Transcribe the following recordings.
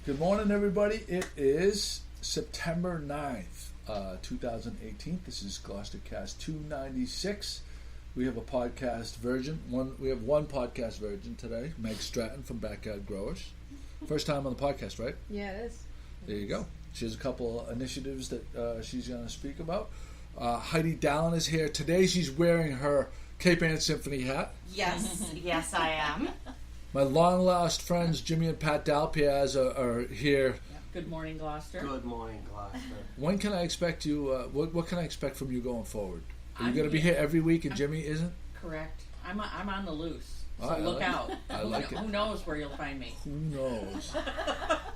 Good morning, everybody. It is September 9th, 2018. This is GloucesterCast 296. We have a podcast virgin. We have one podcast virgin today, Meg Stratton from Backyard Growers. First time on the podcast, right? Yeah, it is. There you go. She has a couple initiatives that she's going to speak about. Heidi Dallin is here. Today she's wearing her Cape Ann Symphony hat. Yes, I am. My long-lost friends Jimmy and Pat Dalpiaz are here. Good morning, Gloucester. Good morning, Gloucester. When can I expect you? What can I expect from you going forward? Are you going to be here every week and Jimmy isn't? Correct. I'm on the loose. So I look like out. it. I like it. Who knows where you'll find me? Who knows?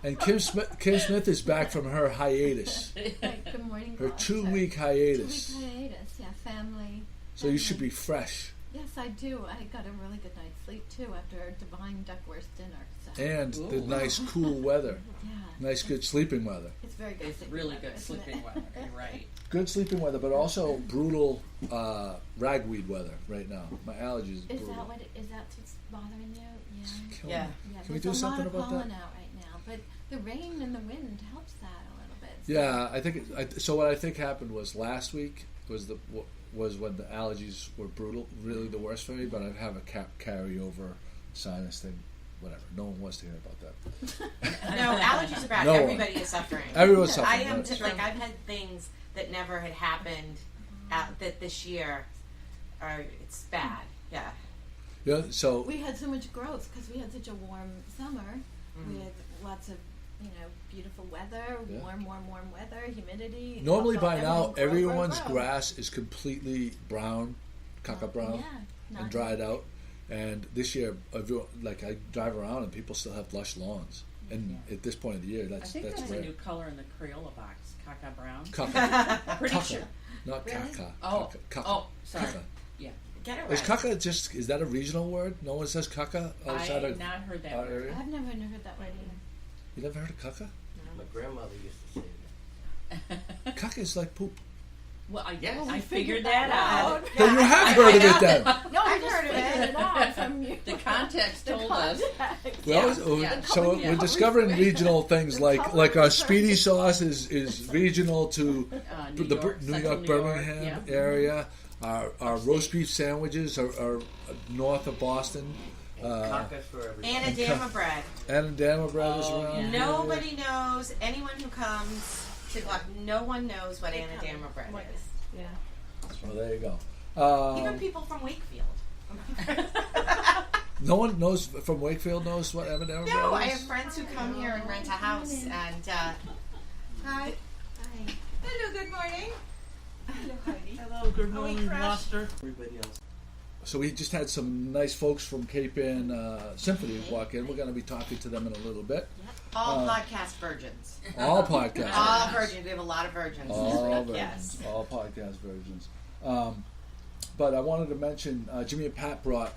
And Kim Smith is back from her hiatus. Good morning, Her Gloucester. 2-week hiatus. 2-week hiatus, yeah, family. So you should be fresh. Yes, I do. I got a really good night's sleep, too, after a divine Duckworth dinner. So. And the Ooh. nice cool weather. Yeah. Nice good sleeping weather. It's very good It's sleeping really weather, good isn't sleeping it? weather. You're right. Good sleeping weather, but also brutal ragweed weather right now. My allergies Is brutal. that's what's bothering you? Yeah. It's killing Yeah. me. Yeah, Can we there's do something a lot about of pollen that? out right now, but the rain and the wind helps that a little bit. So. Yeah, I think so. What I think happened was last week was when the allergies were brutal, really the worst for me. But I'd have a carryover sinus thing. Whatever. No one wants to hear about that. No, allergies are bad. No one. Everybody is suffering. Everyone's suffering. I am right? just like I've had things that never had happened that this year are it's bad. Yeah. Yeah. So We had so much growth because we had such a warm summer with lots of, beautiful weather, Yeah. warm weather, humidity. normally Also, by now everything grow, everyone's grow. grass is completely brown, caca brown, Yeah, and dried out. And this year, I drive around and people still have lush lawns. And at this point of the year, I that's think there's a rare. new color in the Crayola box, Caca Brown. Caca. Pretty Caca. sure. Not Really? caca. Oh, Caca. oh, sorry. Caca. Yeah. Get it Is right. caca is that a regional word? No one says caca I outside have of not heard that our word. area? I've never heard that word either. You never heard of caca? My grandmother used to say that. Caca is like poop. Well, Yes. I figured that out. Then you have heard of it then. No, I've just heard of figured it. out from you. The context The told us. context. Yeah. So Yeah. we're discovering regional things like our speedy sauce is regional to New the York, New Central York, New Birmingham yeah. area. Our roast beef sandwiches are north of Boston. Caucus for everything. Anadama bread. Anadama bread is Oh, around. yeah. Nobody knows. Anyone who comes to Gloucester, no one knows what Anadama bread is. Yeah. Well, there you go. Even people from Wakefield. No one knows from Wakefield knows what Anadama bread is. No, I have friends who come here and rent a house and hi. Hi. Hello, good morning. Hello, Heidi. Hello, good Are we morning, crushed? Gloucester. Everybody else. So we just had some nice folks from Cape Ann Symphony walk in. We're going to be talking to them in a little bit. All podcast virgins. All podcast. All virgins. We have a lot of virgins All this week. versions. Yes. All podcast versions. But I wanted to mention Jimmy and Pat brought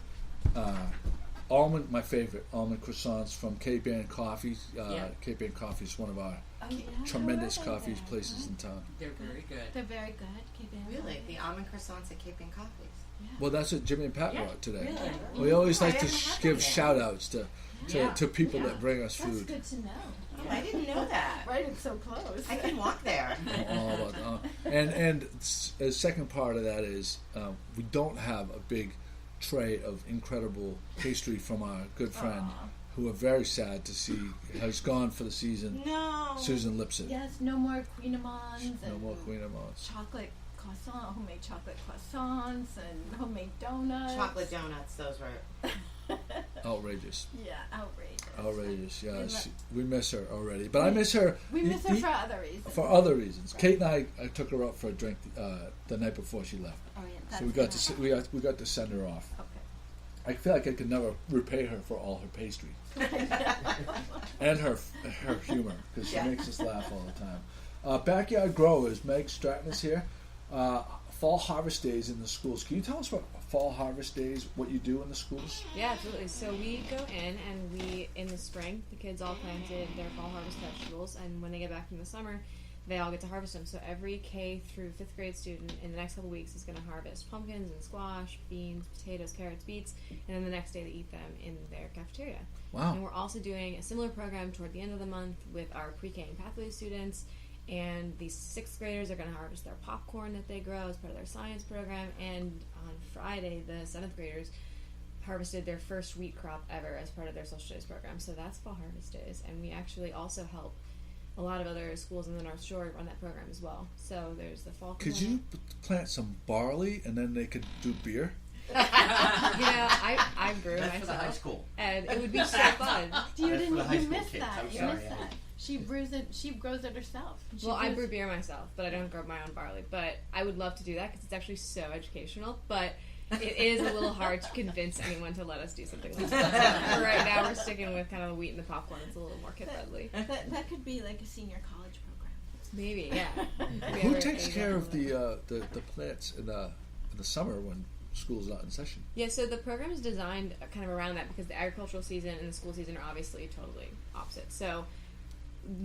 my favorite almond croissants from Cape Ann Coffee. Yeah. Cape Ann Coffee is one of our Oh, yeah, tremendous I love coffee that. places in town. They're very good. They're very good. Keep it Really? The almond croissants at Cape Ann Coffees. Yeah. Well, that's what Jimmy and Pat Yeah, brought today. Really? We always Ooh, like I to haven't had give them yet. shout outs to Yeah. people Yeah. that bring us That's food. good to know. Oh, I didn't know that. Right, it's so close. I can walk there. All about, and the second part of that is we don't have a big tray of incredible pastry from our good friend, who are very sad to see has gone for the season. No. Susan Lipson. Yes, no more Queen Amans No and more Queen of Moss. chocolate croissant, homemade chocolate croissants and homemade donuts. Chocolate donuts, those were. Outrageous. Yeah, outrageous. Outrageous. Yeah, And we miss her already, but I miss her. We miss her for other reasons. For other reasons. Kate and I took her out for a drink the night before she left, Oh, yeah, so we got to send her off. Okay. I feel like I could never repay her for all her pastry and her humor, because she Yeah. makes us laugh all the time. Backyard Growers, Meg Stratton is here. Fall harvest days in the schools. Can you tell us what fall harvest days, what you do in the schools? Yeah, absolutely. So we go in and in the spring, the kids all planted their fall harvest vegetables, and when they get back from the summer, they all get to harvest them. So every K through 5th grade student in the next couple weeks is going to harvest pumpkins and squash, beans, potatoes, carrots, beets, and then the next day they eat them in their cafeteria. Wow. And we're also doing a similar program toward the end of the month with our pre-K and pathway students. And the 6th graders are going to harvest their popcorn that they grow as part of their science program. And on Friday, the 7th graders harvested their first wheat crop ever as part of their social studies program. So that's Fall Harvest Days. And we actually also help a lot of other schools in the North Shore run that program as well. So there's the fall Could component. you plant some barley and then they could do beer? I brew That's for the high myself. school. And it would be so fun. You That's for the high you school missed kids. that. I'm You sorry, missed Heidi. that. She brews it. She grows it herself. She Well, I brews- brew beer myself, but I don't grow my own barley. But I would love to do that because it's actually so educational. But it is a little hard to convince anyone to let us do something like that. For right now, we're sticking with kind of the wheat and the popcorn. It's a little more kid-friendly. That could be like a senior college program. Maybe, yeah. Who takes care of the plants in the summer when school's not in session? Yeah, so the program is designed kind of around that because the agricultural season and the school season are obviously totally opposite. So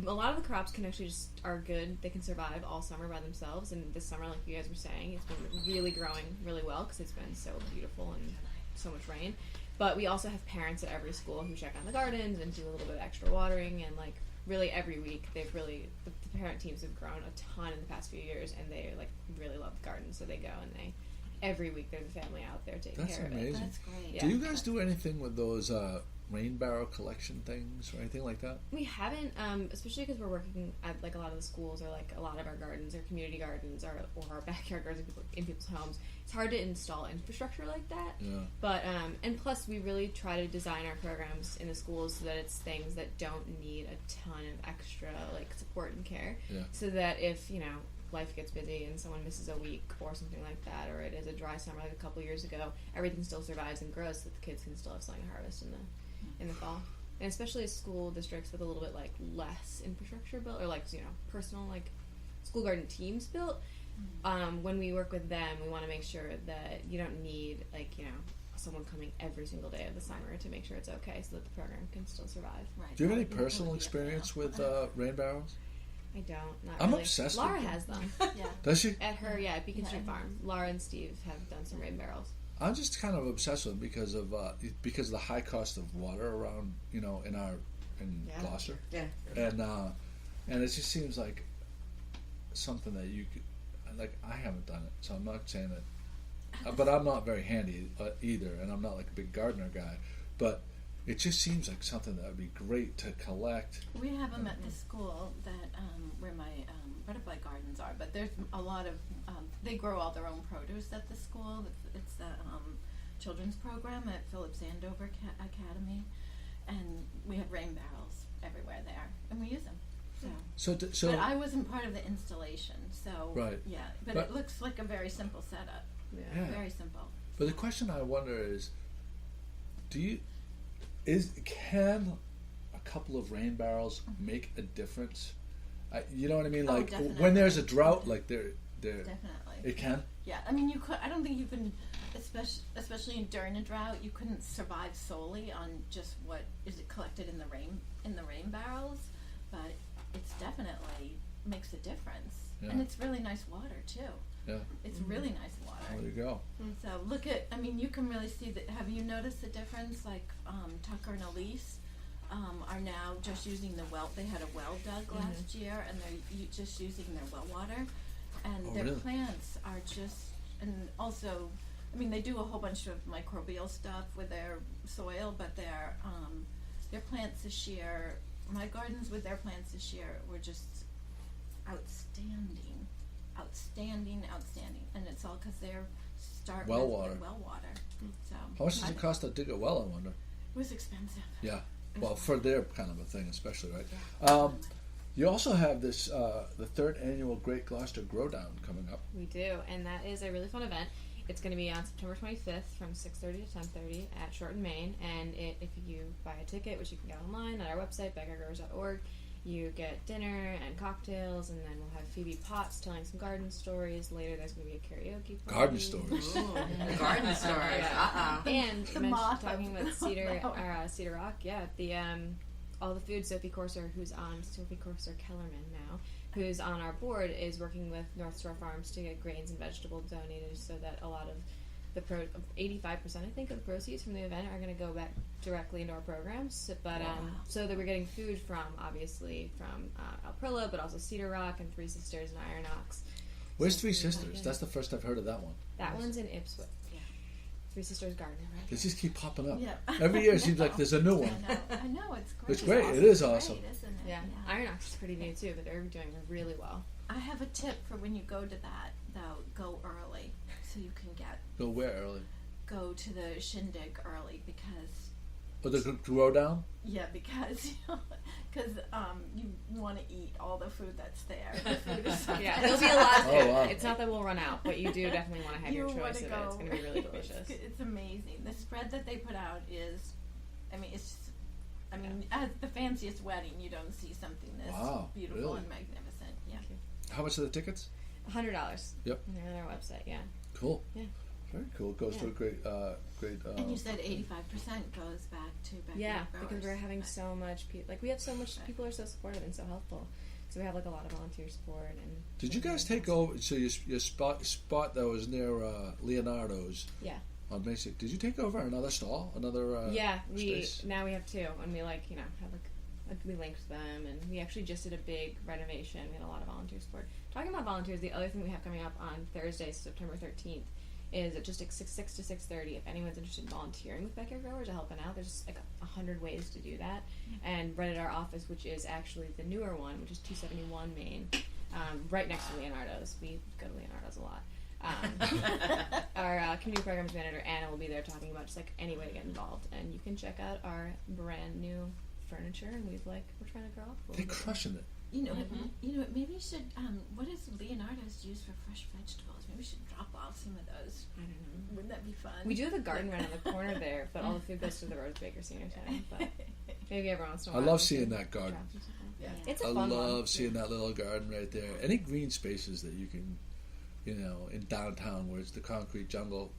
a lot of the crops can actually just are good. They can survive all summer by themselves. And this summer, like you guys were saying, it's been really growing really well because it's been so beautiful and so much rain. But we also have parents at every school who check on the gardens and do a little bit of extra watering. And like really every week, the parent teams have grown a ton in the past few years, and they like really love the garden. So they go and every week there's a family out there taking That's care of it. amazing. That's great. Yeah. Do you guys do anything with those rain barrel collection things or anything like that? We haven't, especially because we're working at like a lot of the schools or like a lot of our gardens or community gardens or our backyard gardens in people's homes. It's hard to install infrastructure like that. Yeah. But and plus we really try to design our programs in the schools so that it's things that don't need a ton of extra like support and care. Yeah. So that if life gets busy and someone misses a week or something like that, or it is a dry summer like a couple years ago, everything still survives and grows so that the kids can still have something to harvest in the fall. And especially school districts with a little bit like less infrastructure built or like personal like school garden teams built, when we work with them we want to make sure that you don't need like someone coming every single day of the summer to make sure it's okay so that the program can still survive. Right. Do you have any That would be personal good. experience with rain barrels? I don't. Not I'm really. obsessed with Laura them. has them. Yeah. Does she? At her, at Beacon Yeah. Street Farm. Laura and Steve have done some rain barrels. I'm just kind of obsessed with them because of the high cost of water around in Yeah. Gloucester. Yeah. And it just seems like something that you could like. I haven't done it, so I'm not saying that. But I'm not very handy either, and I'm not like a big gardener guy. But it just seems like something that would be great to collect. We have them at the school that where my butterfly gardens are, but there's a lot of they grow all their own produce at the school. It's the children's program at Phillips Andover Academy, and we have rain barrels everywhere there, and we use them. So, but I wasn't part of the installation, so Right. yeah. But But- it looks like a very simple setup. Yeah. Very simple. But the question I wonder is, can a couple of rain barrels make a difference? You know what I mean? Oh, Like definitely. when there's a drought, like they're Definitely. it can. Yeah, I mean, you could. I don't think you can, especially during a drought, you couldn't survive solely on just what is collected in the rain barrels. But it's definitely makes a difference, Yeah. and it's really nice water too. Yeah. It's really nice water. There you go. So look at. I mean, you can really see that. Have you noticed the difference? Like Tucker and Elise are now just using the well. They had a well dug last year, and they're just using their well water, and Oh, their really? plants are just. And also, I mean, they do a whole bunch of microbial stuff with their soil, but their plants this year, my gardens with their plants this year were just outstanding, and it's all because they're Well with water. well water. So How much does it cost to dig a well? I wonder. It was expensive. Yeah. Well, for their kind of a thing, especially, right? You also have this the third annual Great Gloucester Grow Down coming up. We do, and that is a really fun event. It's going to be on September 25th from 6:30 to 10:30 at Shorten, Maine. And if you buy a ticket, which you can get online at our website, backyardgrowers.org, you get dinner and cocktails, and then we'll have Phoebe Potts telling some garden stories. Later, there's going to be a karaoke party. Garden stories. Ooh, garden stories. Yeah. And you mentioned moth talking of- about Cedar Rock. Yeah, all the food. Sophie Corser Kellerman now, who's on our board, is working with North Stra Farms to get grains and vegetables donated, so that a lot of the 85%, I think, of the proceeds from the event are going to go back directly into our programs. But so that we're getting food from, obviously, from Alprilla, but also Cedar Rock and Three Sisters and Iron Ox. Where's Three Sisters? That's the first I've heard of that one. That one's in Ipswich. Yeah. Three Sisters Garden, right? They just keep popping up. Yeah. Every year it seems like there's a new one. I know, it's great. It's great. Awesome. It is awesome. Great, isn't it? Yeah. Iron Ox is pretty new too, but they're doing really well. I have a tip for when you go to that, though. Go early, so you can Go where early? go to the shindig early, because Oh, the grow down? because you want to eat all the food that's there. The food is so Yeah, there'll be a lot. Oh, wow. It's not that we'll run out, but you do definitely want to have your You choice wanna of it. It's going to be really delicious. It's amazing. The spread that they put out is, it's just, at the fanciest wedding, you don't see something this Wow, beautiful really? and magnificent. Yeah. How much are the tickets? $100. Yep. And they're on our website. Yeah. Cool. Yeah. Very cool. It goes to a great. And you said 85% goes back to backyard Yeah, growers. because we're having so much. We have so much. People are so supportive and so helpful. So we have like a lot of volunteer support. And Did you guys take over? So your spot that was near Leonardo's. Yeah. On Basic. Did you take over another stall? Another yeah, space? now we have two, and we have we linked them, and we actually just did a big renovation. We had a lot of volunteer support. Talking about volunteers, the other thing we have coming up on Thursday, September 13th, is at just 6 to 6:30. If anyone's interested in volunteering with backyard growers or helping out, there's just like 100 ways to do that. And right at our office, which is actually the newer one, which is 271 Main, right next to Leonardo's. We go to Leonardo's a lot. Our community programs manager Anna will be there talking about just like any way to get involved, and you can check out our brand new furniture, and we're trying to grow up a little They're bit. crushing it. Maybe you should. What does Leonardo's use for fresh vegetables? Maybe we should drop off some of those. I don't know. Wouldn't that be fun? We do have a garden right on the corner there, but all the food goes to the Rose Baker Senior Center. But maybe every once in a I while. love we seeing can that garden. drop some stuff. Yeah. It's a I fun love one. seeing that little garden right there. Any green spaces that you can, in downtown where it's the concrete jungle.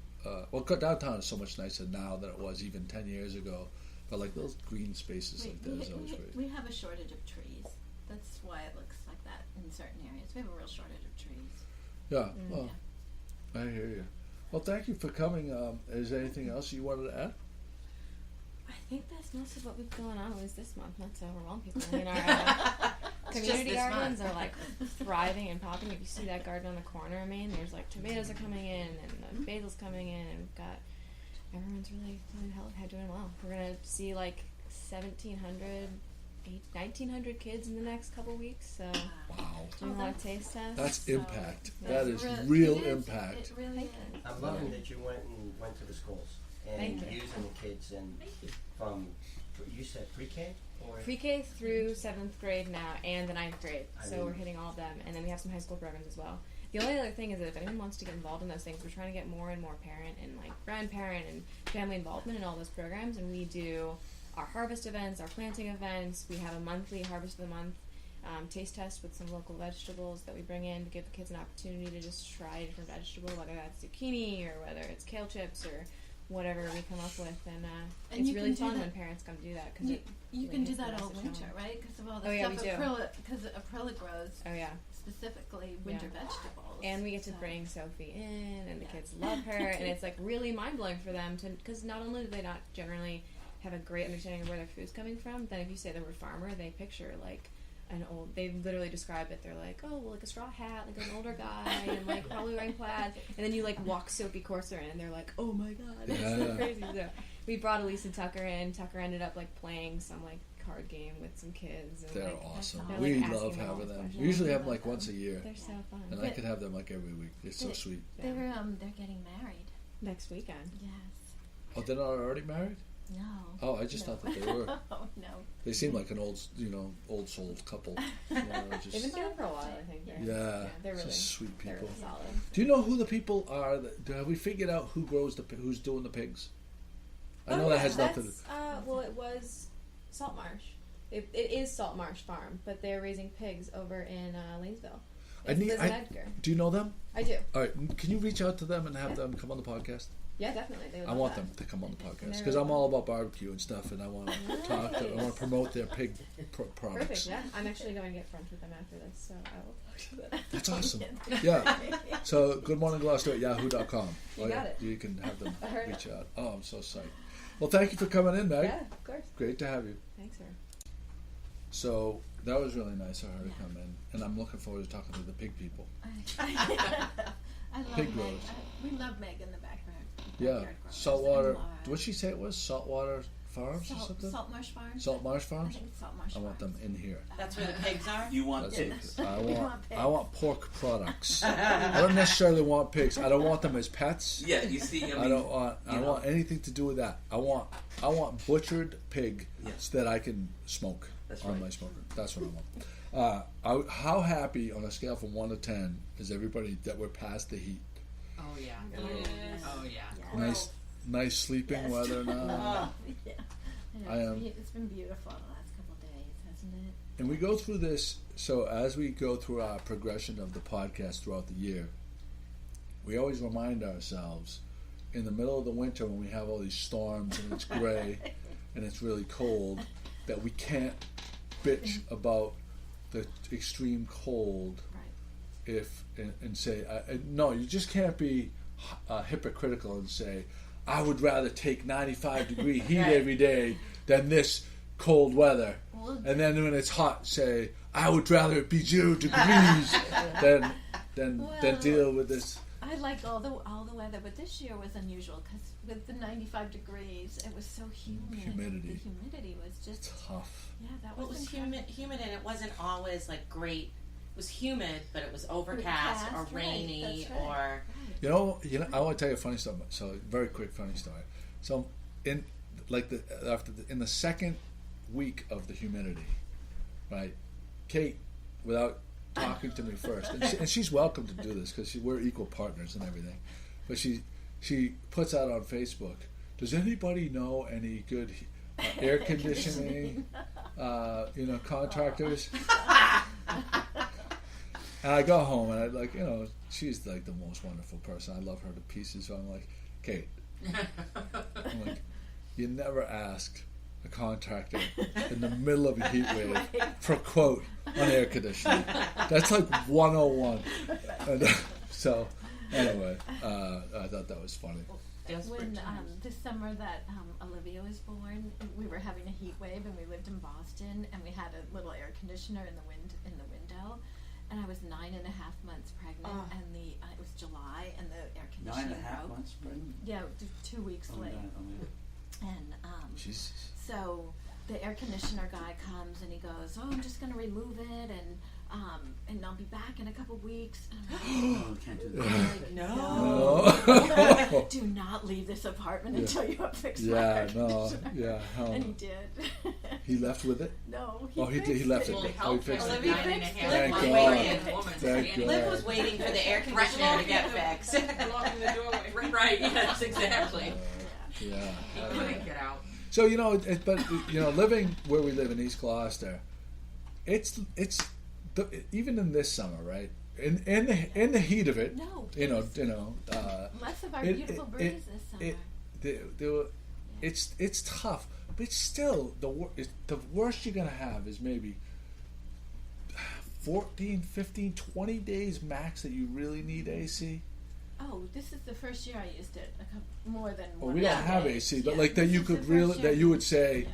Downtown is so much nicer now than it was even 10 years ago. But like those green spaces like that is always great. We have a shortage of trees. That's why it looks like that in certain areas. We have a real shortage of trees. Yeah, well, I hear you. Well, thank you for coming. Is there anything else you wanted to add? I think that's most of what we've going on, at least this month, not to overwhelm people. I mean, our community this gardens month. are like thriving and popping. If you see that garden on the corner of Maine, there's like tomatoes are coming in and the basil's coming in, and we've got everyone's really doing well. We're gonna see like 1,900 kids in the next couple weeks. So Wow, doing a lot of taste tests. that's so, impact. yeah. That is It real is. impact. It really is. I'm loving that you went to the schools and Thank you. using the kids and from, you said pre-K? Or Pre-K through 7th grade now, and the 9th grade. I So mean- we're hitting all of them, and then we have some high school programs as well. The only other thing is that if anyone wants to get involved in those things, we're trying to get more and more parent and like grandparent and family involvement in all those programs. And we do our harvest events, our planting events. We have a monthly harvest of the month taste test with some local vegetables that we bring in to give the kids an opportunity to just try a different vegetable, whether that's zucchini or whether it's kale chips or whatever we come up with. And it's you really can do fun that- when parents come do that because You can do that all winter, right? Because of all the Oh, yeah, stuff we do. because Aprilla grows Oh yeah. specifically winter vegetables. And we get to So- bring Sophie in, and the Yeah. kids love her, and it's like really mind blowing for them to, because not only do they not generally have a great understanding of where their food's coming from, then if you say the word farmer, they picture like they literally describe it. They're like, oh, well, like a straw hat, like an older guy, and like probably wearing plaid, and then you like walk Sophie Corser in, and they're like, oh my god, that's so crazy. So we brought Elise and Tucker in. Tucker ended up like playing some like card game with some kids. And, They're like, awesome. they're, We like, love asking all having those them. questions. We usually have them like once a year, They're so fun. and I could have them like every week. It's so sweet. They're getting married. Next weekend. Yes. Oh, they're not already married? No. Oh, I just thought that they were. Oh no. They seem like an old soul couple. They've been Just, together for a while, I think. yeah, they're really just sweet they're people. really solid. Do you know who the people are? Have we figured out who's doing the pigs? I know that has nothing. Well, it was Saltmarsh. It is Saltmarsh Farm, but they're raising pigs over in Lanesville. It's Liz and Edgar. Do you know them? I do. All right, can you reach out to them and have them come on the podcast? Yeah, definitely. They would I love want that. them to come on the podcast they're because I'm all about barbecue and stuff, and I want to talk. I want to promote their pig products. Perfect. Yeah, I'm actually going to get brunch with them after this, so I will talk to them. That's awesome. Yeah. So, Good Morning Gloucester at yahoo.com. You got it. You can have them I heard reach out. Oh, I'm so psyched. Well, thank you for coming in, Meg. Yeah, of course. Great to have you. Thanks, sir. So that was really nice of her to come in, and I'm looking forward to talking to the pig people. I love Pig Meg. growers. We love Meg in the background. Yeah, Backyard growers. saltwater. And Laura. What'd she say it was? Saltwater Farms or something? Salt Marsh Farms. Salt Marsh I Farms. think it's Salt Marsh I want them Farms. in here. That's where the pigs are. You want That's pigs? it. I You want. want pigs. I want pork products. I don't necessarily want pigs. I don't want them as pets. Yeah, you see, I mean, I don't want. I you don't know. want anything to do with that. I want butchered pig Yeah. so that I can smoke That's on right. my smoker. That's what I want. How happy on a scale from 1 to 10 is everybody that we're past the heat? Oh yeah. Yes. Oh yeah. Nice sleeping Yes. weather now. Yeah. I am. It's been beautiful the last couple of days, hasn't it? And we go through this, so as we go through our progression of the podcast throughout the year, we always remind ourselves in the middle of the winter when we have all these storms and it's gray and it's really cold that we can't bitch about the extreme cold Right. and say, no, you just can't be hypocritical and say, I would rather take 95 degree heat Right. every day than this cold weather. Well, And then when it's hot, say, I would rather it be 0 degrees than Well, deal with this. I like all the weather, but this year was unusual because with the 95 degrees, it was so humid. Humidity. The humidity was just Tough. yeah. That Well, was it was incredible. humid, and it wasn't always like great. It was humid, but it was overcast or Overcast, right, rainy that's right. or. You know. I want to tell you a funny story. So, very quick funny story. So, in the second week of the humidity, right? Kate, without talking to me first, and she's welcome to do this because we're equal partners and everything, but she puts out on Facebook. Does anybody know any good air conditioning, contractors? And I go home and I she's like the most wonderful person. I love her to pieces. So I'm like, Kate, I'm like, you never ask a contractor in the middle of a heat wave Right. for a quote on air conditioning. That's like 101. And, so anyway, I thought that was funny. When this summer that Olivia was born, we were having a heat wave, and we lived in Boston, and we had a little air conditioner in the window, and I was 9.5 months pregnant, and it was July, and the air conditioner 9.5 broke. months pregnant? Yeah, 2 weeks Oh, late, God, oh, yeah. and Jesus. so the air conditioner guy comes and he goes, "Oh, I'm just going to remove it, and I'll be back in a couple weeks." And I'm like, No, we can't do that. I'm like, No. no. Do not leave this apartment Yeah. until you have fixed my Yeah, air no, conditioner. yeah. Hell And no. he did. He left with it? No, Oh, he did. He left it. Well, Oh, he fixed it. Olivia Nine and a fixed half it. Thank months God. pregnant woman. Thank God. Liv was waiting for the air conditioner to get fixed. Blocking the doorway. Right. Yes. Exactly. Yeah. He couldn't get out. So living where we live in East Gloucester, even in this summer, right? In the heat of it, No, less of our beautiful breeze this summer. it's tough, but it's still the worst you're gonna have is maybe 14, 15, 20 days max that you really need AC. Oh, this is the first year I used it. More than Well, one we don't or two have days. AC, but Yeah, like that this you is could the really first year. that you would say. Yeah.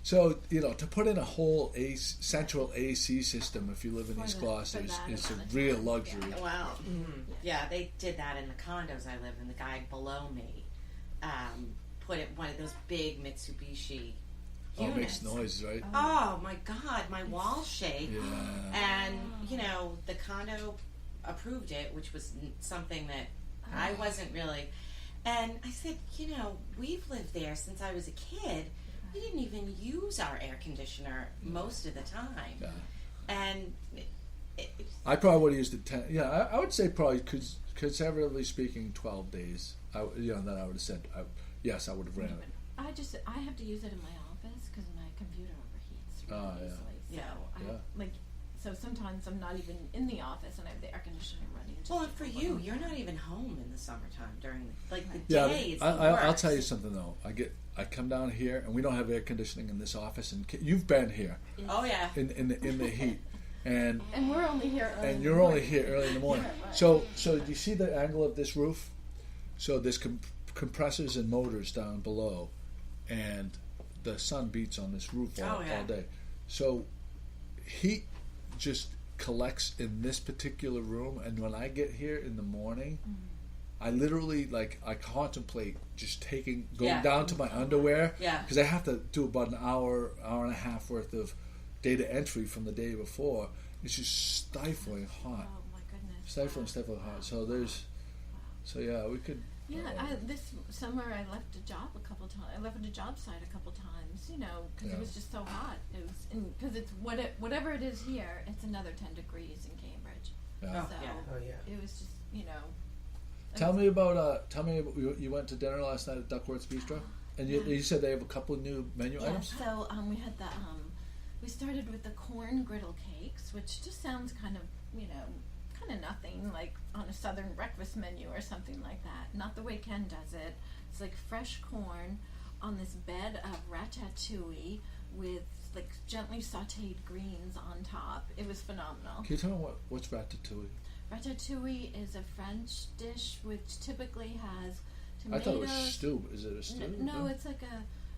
So to put in a whole central AC system if you live in For East the- Gloucester for that is a amount of real time, luxury. Well, yeah, they did that in the condos I lived in. The guy below me put it one of those big Mitsubishi Oh, it makes units. noise, right? Oh my God, my walls shake. Yeah. And the condo approved it, which was something that I wasn't really. And I said, we've lived there since I was a kid. We didn't even use our air conditioner most of the time. Yeah. And I probably would have used it 10. Yeah, I would say probably conservatively speaking 12 days. Then I would have said yes, I would have ran it. I have to use it in my office because my computer overheats really Oh, yeah. easily. So Yeah. sometimes sometimes I'm not even in the office and I have the air conditioner running. Just Well, and to for cool you, it you're down. not even home in the summertime during the Yeah, day. It's I'll tell you something though. I come down here and we don't have air conditioning in this office, and you've been here Oh yeah. in the heat, and And we're only here early. and in you're the only morning. here early in the morning. Yeah, right. So do you see the angle of this roof? So there's compressors and motors down below, and the sun beats on this roof all day. So heat just collects in this particular room, and when I get here in the morning, I literally I contemplate just going down to my underwear, because I have to do about an hour and a half worth of data entry from the day before. It's just stifling hot, Oh my goodness. stifling hot. So we could. Yeah, this summer I left a job a couple times. I left a job site a couple times, because it was just so hot. It was because it's whatever it is here, it's another 10 degrees in Cambridge. Yeah. So Oh, yeah. it was just Tell me about you went to dinner last night at Duckworth's Bistro, and you said they have a couple of new menu yeah. items. So we had we started with the corn griddle cakes, which just sounds kind of nothing, like on a southern breakfast menu or something like that. Not the way Ken does it. It's like fresh corn on this bed of ratatouille with like gently sautéed greens on top. It was phenomenal. Can you tell me what's ratatouille? Ratatouille is a French dish which typically has I tomatoes. thought it was stew. Is it a stew? No, it's like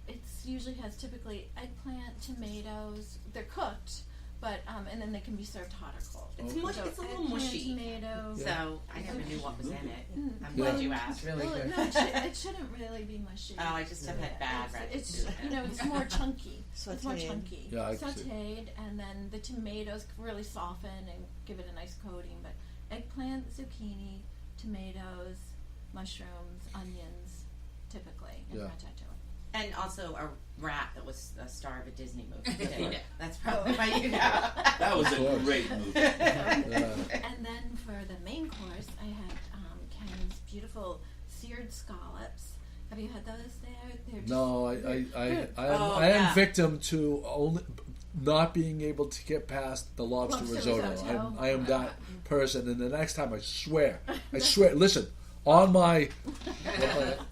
it's usually has typically eggplant, tomatoes. They're cooked, but and then they can be served hot or cold. It's Okay. mush. So It's a little eggplant, mushy. tomatoes. So I never knew what was in it. I'm Yeah. glad you asked. It's really Well, good. no, it shouldn't really be mushy. Oh, I just have had bad It's ratatouille. it's more chunky. It's more Sauteed. chunky. Yeah, I can see. Sauteed, and then the tomatoes really soften and give it a nice coating. But eggplant, zucchini, tomatoes, mushrooms, onions, typically in Yeah. ratatouille. And also a rat that was the star of a Disney movie. too. Yeah. That's probably why you know. That was Of a course. great movie. And then for the main course, I had Ken's beautiful seared scallops. Have you had those there? They're just, No, I yeah. am victim to only not being able to get past the lobster Lobster risotto. risotto. I am that person, and the next time I swear, listen, on my,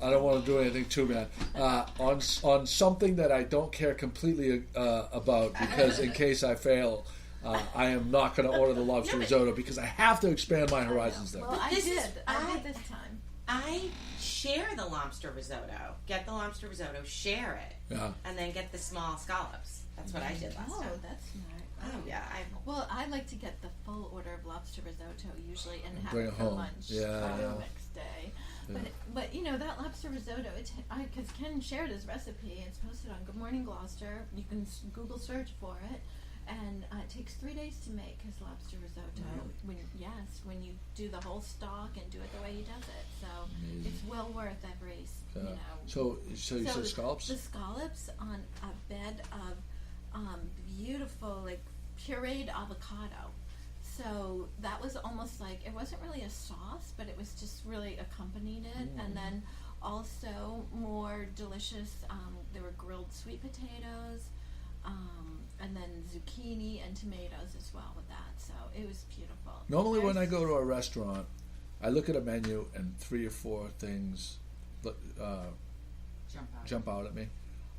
I don't want to do anything too bad, on something that I don't care completely about, because in case I fail, I am not going to order the lobster risotto, because I have to expand my horizons there. Well, I This did. is- I did this time. I share the lobster risotto. Get the lobster risotto, share it, Yeah. and then get the small scallops. That's what I did last Oh, time. that's smart. Oh yeah, Well, I like to get the full order of lobster risotto usually and have Bring it it for home. lunch Yeah, the yeah. next day. Yeah. But that lobster risotto, because Ken shared his recipe. It's posted on Good Morning Gloucester. You can Google search for it, and it takes 3 days to make his lobster risotto. When you do the whole stock and do it the way he does it, so Amazing. it's well worth every Yeah. So you said scallops? The scallops on a bed of beautiful, like pureed avocado. So that was almost like, it wasn't really a sauce, but it was just really accompanied it. And then also more delicious, there were grilled sweet potatoes, and then zucchini and tomatoes as well with that. So it was beautiful. Normally, when I Very go to a restaurant, I look at a menu and 3 or 4 things jump out at me.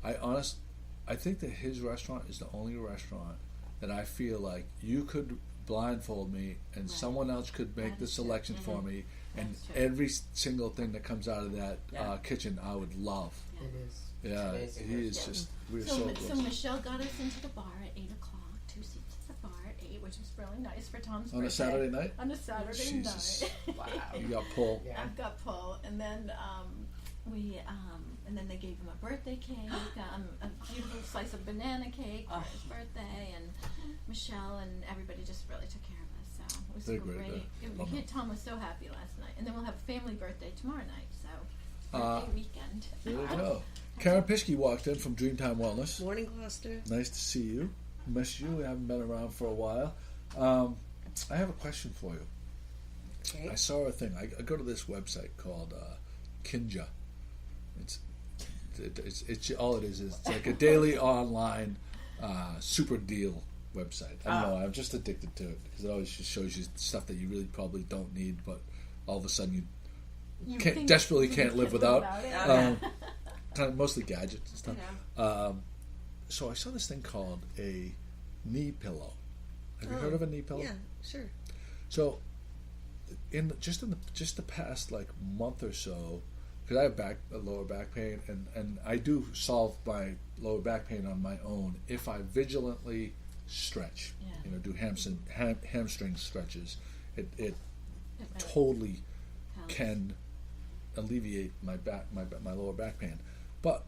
I think that his restaurant is the only restaurant that I feel like you could blindfold me and Right. someone else could make That the is true. selection for me, and That's true. every single thing that comes out of that Yeah. kitchen I would love. It is. Yeah, It's amazing. he is Yeah. just, we're So, so so close. Michelle got us into the bar at 8 o'clock, 2 seats at the bar at 8, which was really nice for Tom's On birthday. a Saturday night? On a Saturday Jesus. night. Wow. You got pull. Yeah. I've got pull, and then and then they gave him a birthday cake, a beautiful slice of banana cake for his birthday, and Michelle and everybody just really took care of us. So it was They're great. great, they're Tom was so happy last night, and then we'll have a family birthday tomorrow night. So Uh, birthday weekend. There you go. Karen Pischke walked in from Dreamtime Wellness. Morning, Gloucester. Nice to see you. Miss you. We haven't been around for a while. I have a question for you. Okay. I saw a thing. I go to this website called Kinja. It's all it is it's like a daily online super deal website. I don't know. I'm just addicted to it because it always just shows you stuff that you really probably don't need, but all of a sudden you desperately can't live without. it. Kind of mostly gadgets and stuff. Yeah. So I saw this thing called a knee pillow. Have you heard of a knee pillow? Yeah, sure. So, in the past like month or so, because I have lower back pain, and I do solve my lower back pain on my own if I vigilantly stretch. Yeah. Do hamstring stretches. It totally Helps. can alleviate my lower back pain. But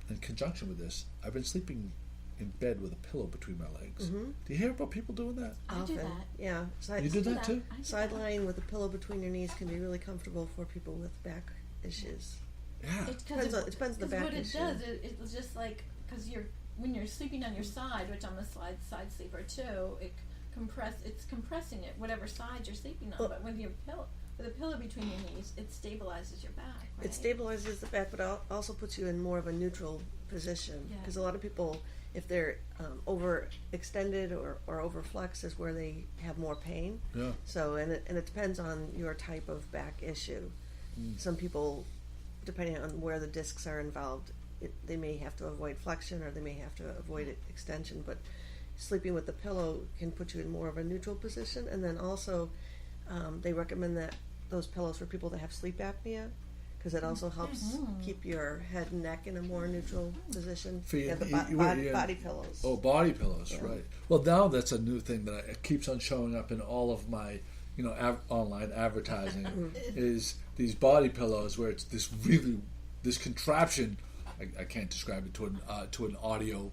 in conjunction with this, I've been sleeping in bed with a pillow between my legs. Mm-hmm. Do you hear about people doing that? I do that. Yeah. You do that too? I do Side that. lying with a pillow between your knees can be really comfortable for people with back issues. Yeah. It Depends on the back what it issue. does, it's just like, because when you're sleeping on your side, which I'm a side sleeper too, it's compressing it, whatever side you're sleeping on. Well- But with a pillow between your knees, it stabilizes your back. Right? It stabilizes the back, but also puts you in more of a neutral position. Yeah. Because a lot of people, if they're overextended or overflexed, is where they have more pain. Yeah. So, and it depends on your type of back issue. Some people, depending on where the discs are involved, they may have to avoid flexion or they may have to avoid extension. But sleeping with the pillow can put you in more of a neutral position. And then also, they recommend those pillows for people that have sleep apnea, because it also helps keep your head and neck in a more neutral position. For you- Yeah, the you- body pillows. Oh, body pillows, Yeah. right? Well, now that's a new thing that it keeps on showing up in all of my, online advertising. Is these body pillows where it's this contraption. I can't describe it to an audio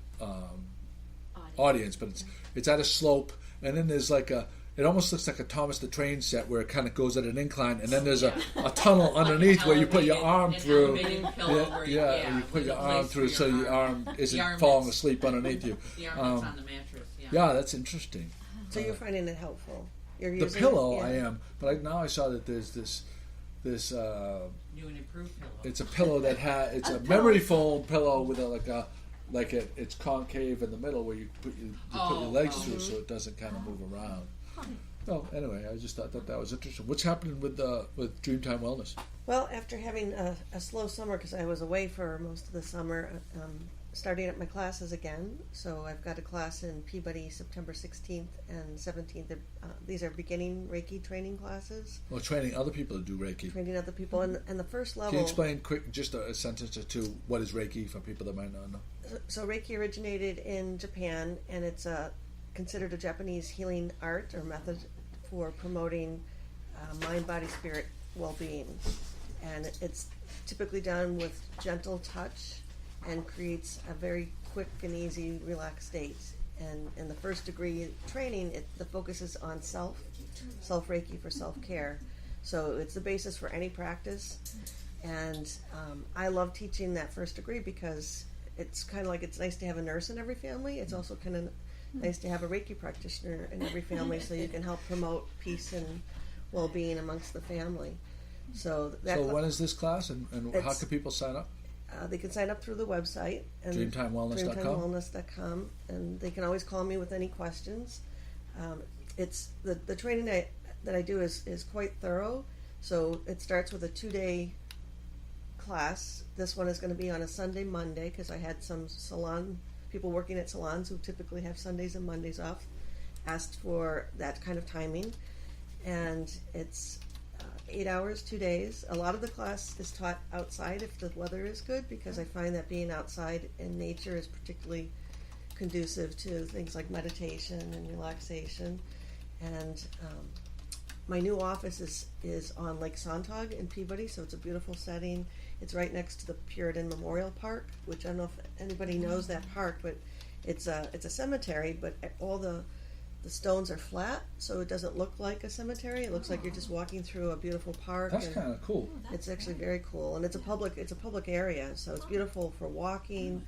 audience, but it's at a slope, and then there's like it almost looks like a Thomas the Train set where it kind of goes at an incline, and then there's a tunnel underneath where you put your arm through. Elevated pillow where You put with your a arm place through for so your your arm isn't arm falling is- asleep underneath you. The arm that's on the mattress. Yeah. Yeah, that's interesting. So you're finding it helpful. You're The using pillow, it, yeah. I am, but now I saw that there's this. New and improved pillow. It's a pillow that it's a memory foam pillow with it's concave in the middle where you put your legs through so it doesn't kind of move around. Well, anyway, I just thought that was interesting. What's happening with Dreamtime Wellness? Well, after having a slow summer, because I was away for most of the summer, starting up my classes again. So I've got a class in Peabody September 16th and 17th. These are beginning Reiki training classes, Well, training other people to do Reiki. training other people. And the first level... Can you explain quick, just a sentence or two, what is Reiki for people that might not know? So Reiki originated in Japan, and it's considered a Japanese healing art or method for promoting mind, body, spirit well-being. And it's typically done with gentle touch and creates a very quick and easy, relaxed state. And in the first degree training, the focus is on self-Reiki for self-care. So it's the basis for any practice. And I love teaching that first degree because it's kind of like it's nice to have a nurse in every family. It's also kind of nice to have a Reiki practitioner in every family so you can help promote peace and well-being amongst the family. So when is this class, and how can people sign up? They can sign up through the website. And DreamtimeWellness.com? DreamtimeWellness.com, and they can always call me with any questions. It's the training that I do is quite thorough. So it starts with a 2-day class. This one is going to be on a Sunday, Monday, because I had some people working at salons who typically have Sundays and Mondays off asked for that kind of timing. And it's 8 hours, 2 days. A lot of the class is taught outside if the weather is good, because I find that being outside in nature is particularly conducive to things like meditation and relaxation. And my new office is on Lake Sonntag in Peabody, so it's a beautiful setting. It's right next to the Puritan Memorial Park, which I don't know if anybody knows that park, but it's a cemetery, but all the stones are flat, so it doesn't look like a cemetery. It looks like you're just walking through a beautiful park. That's kind of cool. It's actually very cool, and it's a public area, so it's beautiful for walking,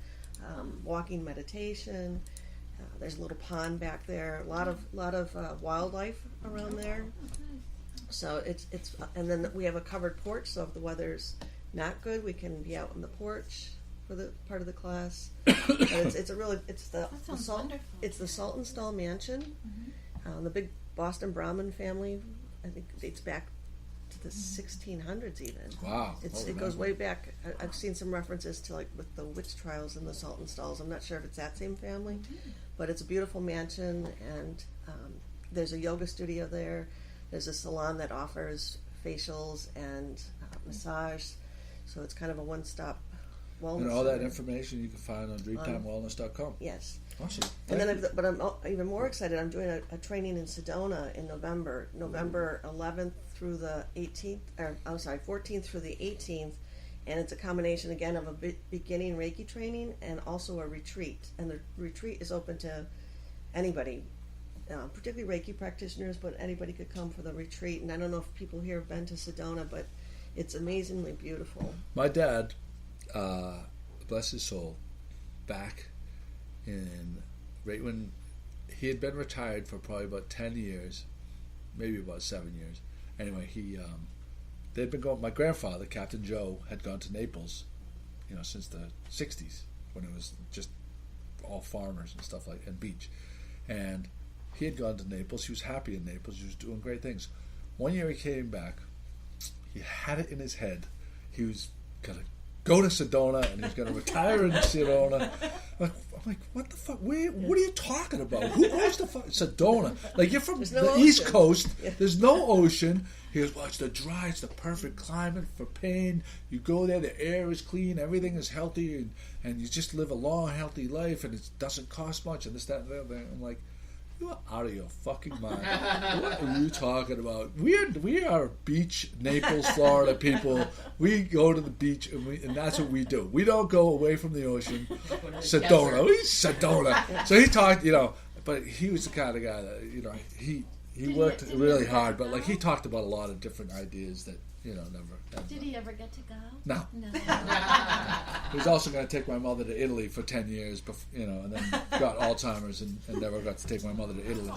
walking meditation. There's a little pond back there. A lot of wildlife around there. So it's and then we have a covered porch. So if the weather's not good, we can be out on the porch for the part of the class. It's a really it's the sounds salt, wonderful. it's the Saltonstall Mansion. The big Boston Brahmin family, I think, dates back to the 1600s even. Wow. It goes way back. I've seen some references to like with the witch trials and the Saltonstalls. I'm not sure if it's that same family, but it's a beautiful mansion, and there's a yoga studio there. There's a salon that offers facials and massage, so it's kind of a one-stop wellness. And all that center. information you can find on DreamTimeWellness.com. Yes. Awesome. And then, but I'm even more excited. I'm doing a training in Sedona in November 11th through the 18th, 14th through the 18th, and it's a combination again of a beginning Reiki training and also a retreat. And the retreat is open to anybody, particularly Reiki practitioners, but anybody could come for the retreat. And I don't know if people here have been to Sedona, but it's amazingly beautiful. My dad, bless his soul, back right when he had been retired for probably about 10 years, maybe about 7 years. Anyway, they'd been going. My grandfather, Captain Joe, had gone to Naples, since the 60s when it was just all farmers and stuff and beach. And he had gone to Naples. He was happy in Naples. He was doing great things. One year he came back. He had it in his head. He was gonna go to Sedona, and he's going to retire in Sedona. I'm like, what the fuck? What are you talking about? Who goes to Sedona? Like, you're from the East Coast. Yeah. There's no ocean. He goes, well, it's the perfect climate for pain. You go there, the air is clean, everything is healthy, and you just live a long, healthy life, and it doesn't cost much, and this, that, and the other. I'm like, you are out of your fucking mind. What are you talking about? We are beach, Naples, Florida people. We go to the beach, and that's what we do. We don't go away from the ocean. Sedona. So he talked, but he was the kind of guy that, he worked really hard, but he talked about a lot of different ideas that, never. Did he ever get to go? No. He was also going to take my mother to Italy for 10 years, and then got Alzheimer's and never got to take my mother to Italy.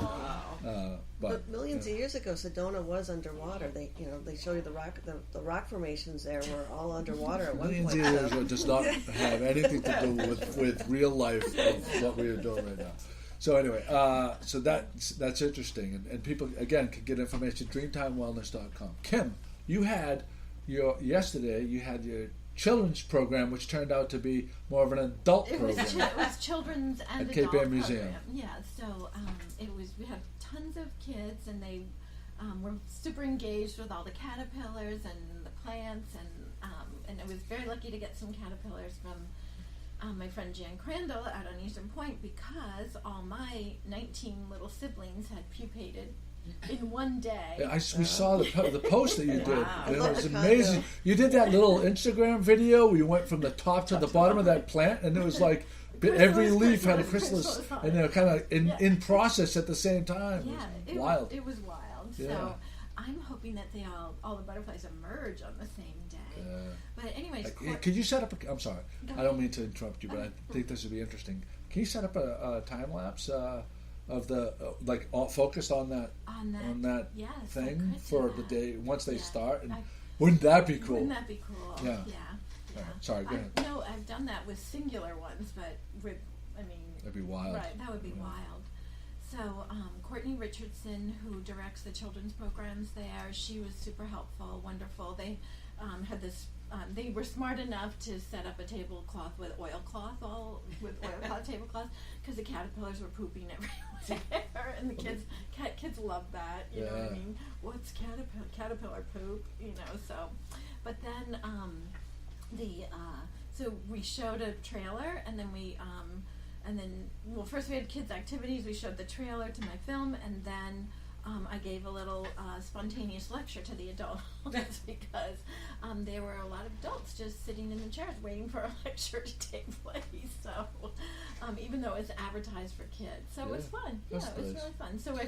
But millions of years ago, Sedona was underwater. They show you the rock formations there were all underwater at one point. Millions of years ago does not have anything to do with real life of what we are doing right now. So anyway, so that's interesting, and people again can get information at DreamTimeWellness.com. Kim, you had yesterday you had your children's program, which turned out to be more of an adult program. It was children's and at adult Cape Ann Museum. program. Yeah, so we had tons of kids, and they were super engaged with all the caterpillars and the plants, and I was very lucky to get some caterpillars from my friend Jan Crandall out on Eastern Point, because all my 19 little siblings had pupated in one day. Yeah, we saw the post that you did. Wow. And it was amazing. You did that little Instagram video where you went from the top to the bottom of that plant, and it was like every leaf had a chrysalis, and they were kind of in process at the same time. It was wild. It was wild. Yeah. So I'm hoping that they all the butterflies emerge on the same day. But anyways, could you set up I'm sorry, I don't mean to interrupt you, but I think this would be interesting. Can you set up a time lapse of the all focused on that yes, thing for the day once they start? And wouldn't that be cool? Wouldn't that be cool? Yeah. Sorry, go ahead. No, I've done that with singular ones, but that'd be wild. Right, that would be wild. So Courtney Richardson, who directs the children's programs there, she was super helpful, wonderful. They had this. They were smart enough to set up a tablecloth with oilcloth tablecloth, because the caterpillars were pooping everywhere, and the kids love that. You know what I mean? What's caterpillar poop? So, but then so we showed a trailer, and then first we had kids' activities. We showed the trailer to my film, and then I gave a little spontaneous lecture to the adults because there were a lot of adults just sitting in the chairs waiting for a lecture to take place. So even though it was advertised for kids, so it was fun. It was really fun. So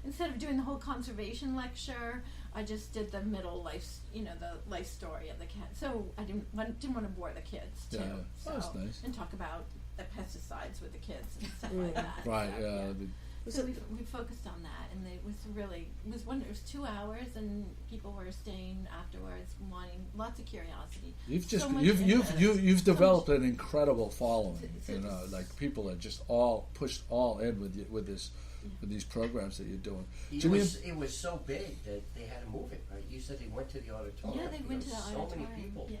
instead of doing the whole conservation lecture, I just did the middle life, the life story of the cat. So I didn't want to bore the kids too. Yeah, that's nice. And talk about the pesticides with the kids and stuff like that. Right. So, So we focused on that, and it was 2 hours, and people were staying afterwards, wanting lots of curiosity. You've developed an incredible following. Like people that just all pushed all in with these programs that you're doing. It was so big that they had to move it, right? You said they went to the auditorium. Yeah, they went to the auditorium. So many people. Yeah.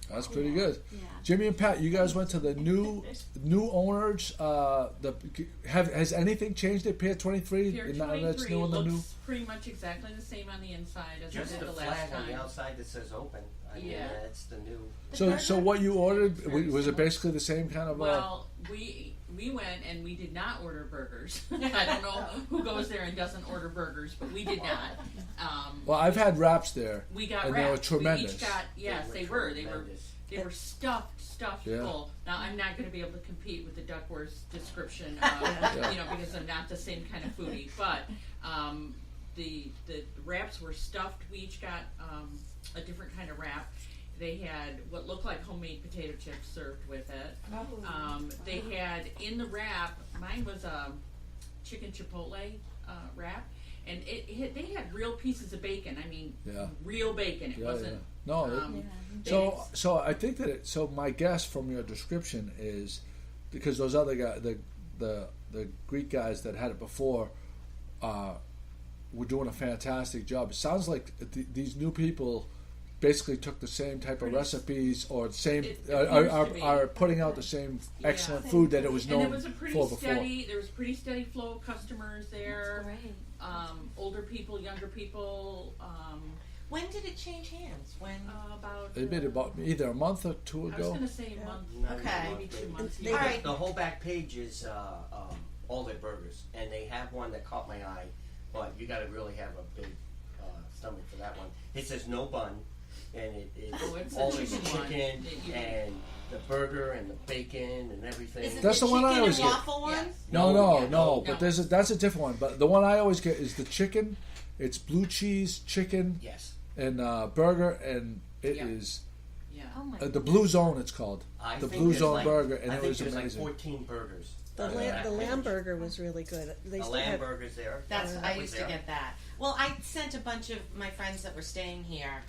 So That's pretty good. Yeah. Jimmy and Pat, you guys went to the new owners. Has anything changed at Pier 23? Pier Now 23 that's new on the looks new. pretty much exactly the same on the inside as just it did the the last flag on the time. outside that says open. I mean, Yeah. that's the new. So what you ordered Very was it similar. basically the same kind of? Well, we went and we did not order burgers. I don't know who goes there and doesn't order burgers, but we did not. Well, I've had wraps there. We got and wraps. they were tremendous. We each got they were tremendous. they were stuffed Yeah. full. Now I'm not going to be able to compete with the Duckworth's description, because I'm not the same kind of foodie. But the wraps were stuffed. We each got a different kind of wrap. They had what looked like homemade potato chips served with it. They had in the wrap. Mine was a chicken chipotle wrap, and they had real pieces of bacon. I mean, real bacon. It wasn't. No. So I think that so my guess from your description is because those other guys, the Greek guys that had it before, were doing a fantastic job. It sounds like these new people basically took the same type of recipes or the same are putting out the same excellent food that it was known and it was a pretty for before. steady. There was pretty steady flow of customers there. That's great. Older people, younger people. When did it change hands? When? About It been about either a month or two I was ago. going to say a month. Okay. Maybe 2 months. They- All right. The whole back page is all their burgers, and they have one that caught my eye, but you got to really have a big stomach for that one. It says no bun, and it's all a this chicken one chicken that you- and the burger and the bacon and everything. Is it That's the one I chicken always and get. waffle one? Yes. No. But No. that's a different one. But the one I always get is the chicken. It's blue cheese, chicken, Yes. and burger, and it is Yeah. Oh my the Blue Zone. It's called I the think Blue there's Zone like- burger, and I it think was there's amazing. like 14 burgers. The on lamb, back the page. lamb burger was really good. They The still lamb had, burgers there. That's That I was used to there. get that. Well, I sent a bunch of my friends that were staying here.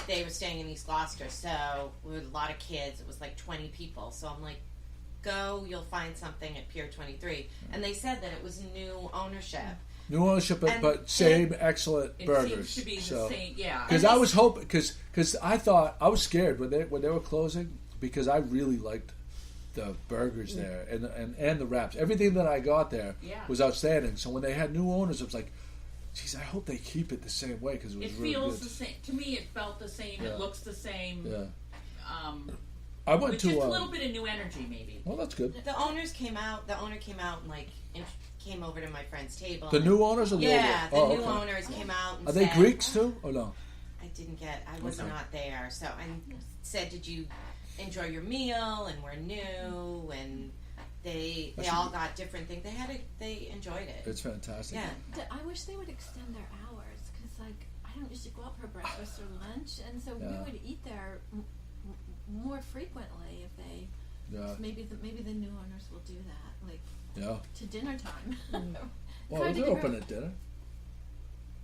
They were staying in East Gloucester, so we had a lot of kids. It was like 20 people. So I'm like, go, you'll find something at Pier 23. And they said that it was new ownership. New ownership, And but same excellent It burgers. seems to be the So same. Yeah. because I was hoping because I thought I was scared when they were closing because I really liked the burgers there and the wraps. Everything that I got there Yeah. was outstanding. So when they had new owners, it was like, geez, I hope they keep it the same way because it was It really feels good. the same. To me, it felt the same. Yeah. It looks the same. Yeah, Um, I went with to. just a little bit of new energy, maybe. Well, that's good. The owners came out. The owner came out and like came over to my friend's table. The and- new owners or the Yeah, the older? new okay. owners came out and Are they said, Greeks too or no? I didn't get. I was Okay. not there. So I said, "Did you enjoy your meal?" And we're new, and they That should all be- got different things. They enjoyed it. It's fantastic. Yeah. I wish they would extend their hours because, like, I don't usually go out for breakfast or lunch, and so Yeah. we would eat there more frequently if they. Yeah. Maybe the new owners will do that, like Yeah. to dinner time. Well, Hard to they're get open rid- at dinner.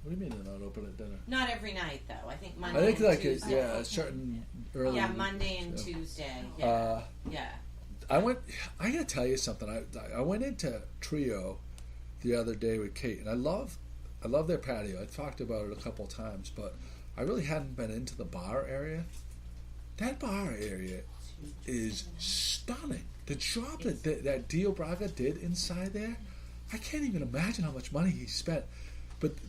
What do you mean they're not open at dinner? Not every night though. I think I Monday. think and like Tuesday. a certain early. Yeah, Monday and yeah. Tuesday. Yeah, yeah. I gotta tell you something. I went into Trio the other day with Kate, and I love their patio. I talked about it a couple times, but I really hadn't been into the bar area. That bar area is stunning. The job that Dio Braga did inside there, I can't even imagine how much money he spent.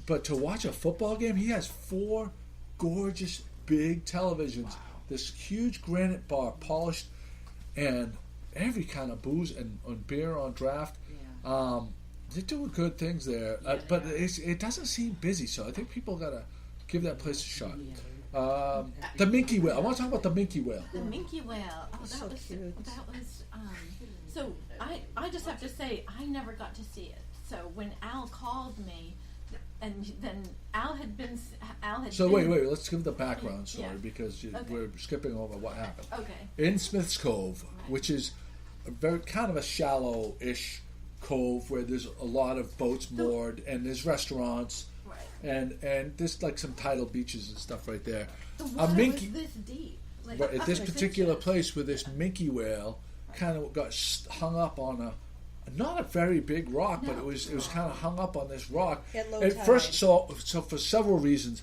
But to watch a football game, he has 4 gorgeous big televisions. This huge granite bar, polished, and every kind of booze and beer on draft. Yeah. They're doing good things there, Yeah, but they are. it doesn't seem busy. So I think people gotta give that place a shot. The Minky Whale. I want to talk about the Minky Whale. The Minky Whale. Oh, that So was cute. that was. So I just have to say I never got to see it. So when Al called me, and then Al had. So been, wait. Let's give the background story Yeah. because Okay. we're skipping over what happened. Okay. In Smith's Cove, Right. which is a very kind of a shallow-ish cove where there's a lot of boats moored, and there's restaurants, Right. and there's like some tidal beaches and stuff right there. The A water minke, was this deep. Like, but at this 6 particular inches. place where this minke whale kind of got hung up on not a very big rock, but it was kind of hung up on this rock. At low At tide. first, so for several reasons,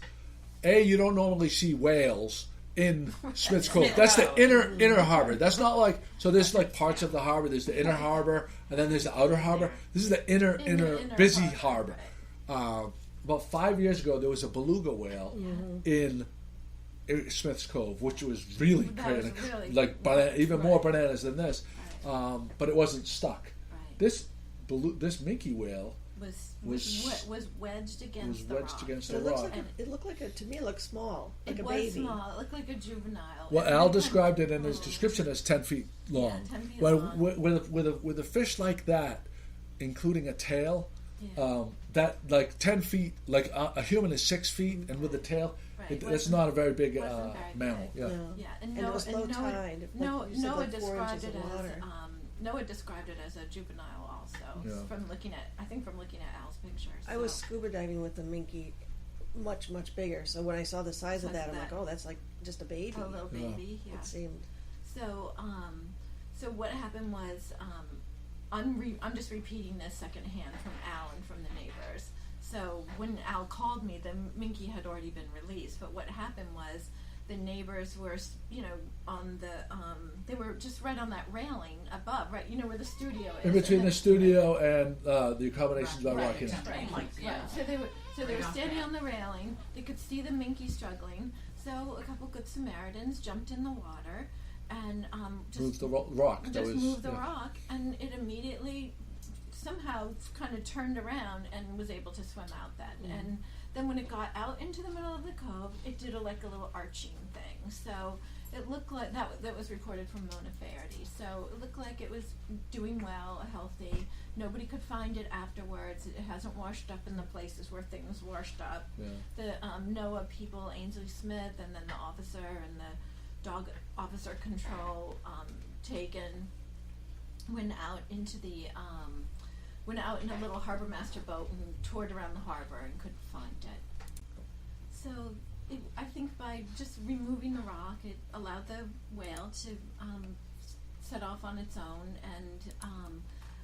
you don't normally see whales in Smith's Cove. That's the inner harbor. That's not like, so there's like parts of the harbor. There's the inner harbor, and then there's the outer harbor. This is the inner busy harbor. About 5 years ago, there was a beluga whale in Smith's Cove, which was really That was crazy, really like even more bananas than this. But it wasn't stuck. Right. This minke whale was wedged was against the wedged rock. against But the it looks rock. like to me it looks small, like It a was baby. small. It looked like a juvenile. Well, And Al then- described it in his description as 10 feet long. 10 feet Well, long. with a fish like that, including a tail, Yeah. that like 10 feet, like a human is 6 feet, and with a tail, Right. that's not a very big Wasn't very mammal. big. Yeah. No. Yeah, And it was low tide, like Noah you said, like 4 described inches it of as water. Noah described it as a juvenile also. Yeah. From looking at Al's pictures. I was scuba diving with the minke, much bigger. So when I saw the size of Size that, of I'm like, that. oh, that's like just a baby. a little baby. Yeah. It seemed. So, so what happened was, I'm just repeating this secondhand from Al and from the neighbors. So when Al called me, the minke had already been released. But what happened was, the neighbors were, on the, they were just right on that railing above, right, where the studio is. In between the studio and the accommodations by Rocky Mountain. Right. Yeah. Right. So they were Right off standing that. on the railing. They could see the minke struggling. So a couple good Samaritans jumped in the water and just Moved the rock. That just was, moved the yeah. rock, and it immediately somehow kind of turned around and was able to swim out then. And then when it got out into the middle of the cove, it did like a little arching thing. So it looked like that was reported from Mona Faherty. So it looked like it was doing well, healthy. Nobody could find it afterwards. It hasn't washed up in the places where things washed up. Yeah. The NOAA people, Ainsley Smith, and then the officer and the dog officer control taken went out in a little harbor master boat and toured around the harbor and couldn't find it. So I think by just removing the rock, it allowed the whale to set off on its own, and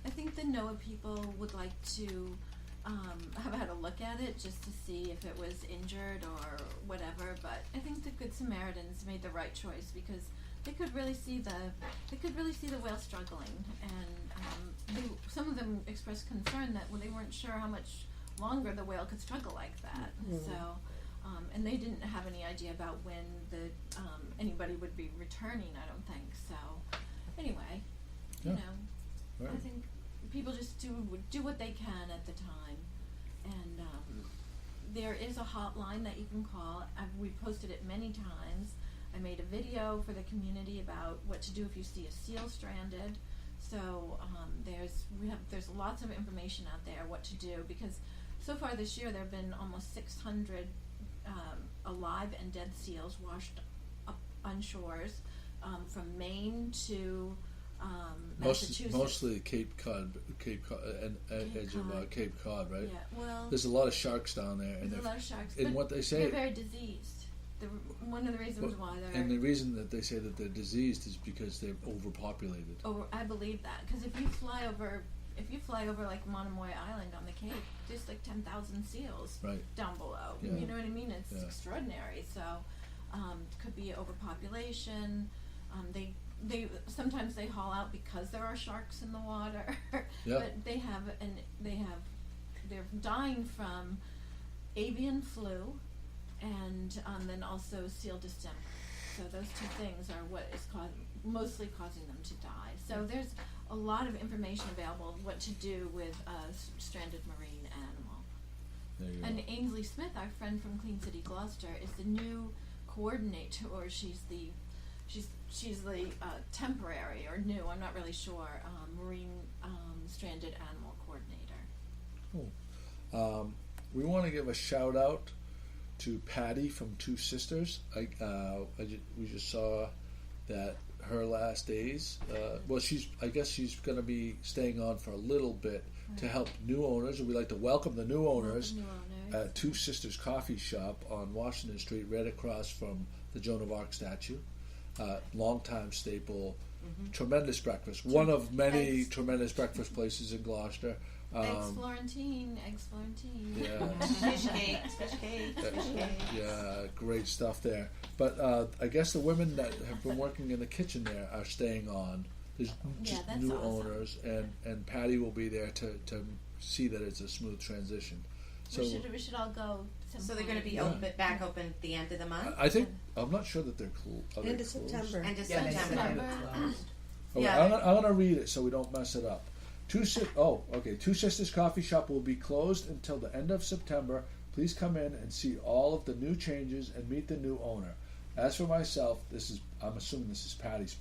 I think the NOAA people would like to have had a look at it just to see if it was injured or whatever. But I think the Good Samaritans made the right choice because they could really see the whale struggling, and some of them expressed concern that they weren't sure how much longer the whale could struggle like that. So, and they didn't have any idea about when anybody would be returning. I don't think so. Anyway, Yeah. Right. I think people just do what they can at the time, and there is a hotline that you can call. We posted it many times. I made a video for the community about what to do if you see a seal stranded. So there's lots of information out there what to do, because so far this year there have been almost 600 alive and dead seals washed up on shores from Maine to Massachusetts. Mostly Cape Cod, and edge of Cape Cod, right? Yeah, well, There's a lot of sharks down there, and there's a lot of sharks. and but what they say, they're very diseased. One of the reasons why they're and the reason that they say that they're diseased is because they're overpopulated. I believe that, because if you fly over like Monomoy Island on the Cape, there's like 10,000 seals Right. down below. Yeah. You know what I mean? It's Yeah. extraordinary. So it could be overpopulation. They sometimes they haul out because there are sharks in the water. Yeah. But they're dying from avian flu and then also seal distemper. So those two things are what is mostly causing them to die. So there's a lot of information available on what to do with a stranded marine animal. There you And go. Ainsley Smith, our friend from Clean City, Gloucester, is the new coordinator, or she's the temporary or new, I'm not really sure, marine stranded animal coordinator. Cool. We want to give a shout out to Patty from Two Sisters. We just saw that her last days. Well, I guess she's going to be staying on for a little bit to help new owners, and we'd like to welcome the new owners at Two Sisters Coffee Shop on Washington Street, right across from the Joan of Arc statue. Longtime staple, tremendous breakfast. One of many tremendous breakfast places in Gloucester. Eggs Florentine. Yeah. Fish cakes. Yeah, great stuff there. But I guess the women that have been working in the kitchen there are staying on. There's just that's new awesome. owners, and Patty will be there to see that it's a smooth transition. So we should all go. So they're going to be back open at the end of the month? I think, I'm not sure that they're cool. End of September. End of Yeah, they said September. it was closed. Okay, Yeah. I'm going to read it so we don't mess it up. Two Sisters Coffee Shop will be closed until the end of September. Please come in and see all of the new changes and meet the new owner. As for myself, I'm assuming this is Patty's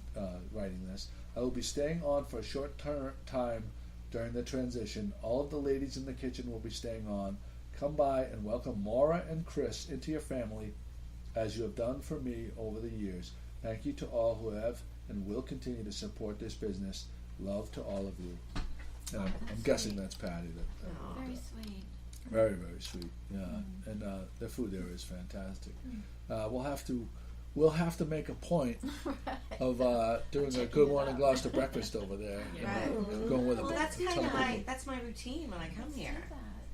writing this. I will be staying on for a short time during the transition. All of the ladies in the kitchen will be staying on. Come by and welcome Maura and Chris into your family as you have done for me over the years. Thank you to all who have and will continue to support this business. Love to all of you. And I'm guessing that's Patty. Very sweet. Very, very sweet. Yeah, and the food there is fantastic. We'll have to make a point of doing a Good Morning Gloucester breakfast over there. Right. Going with Well, a that's ton kind of of people. that's my routine when I come here.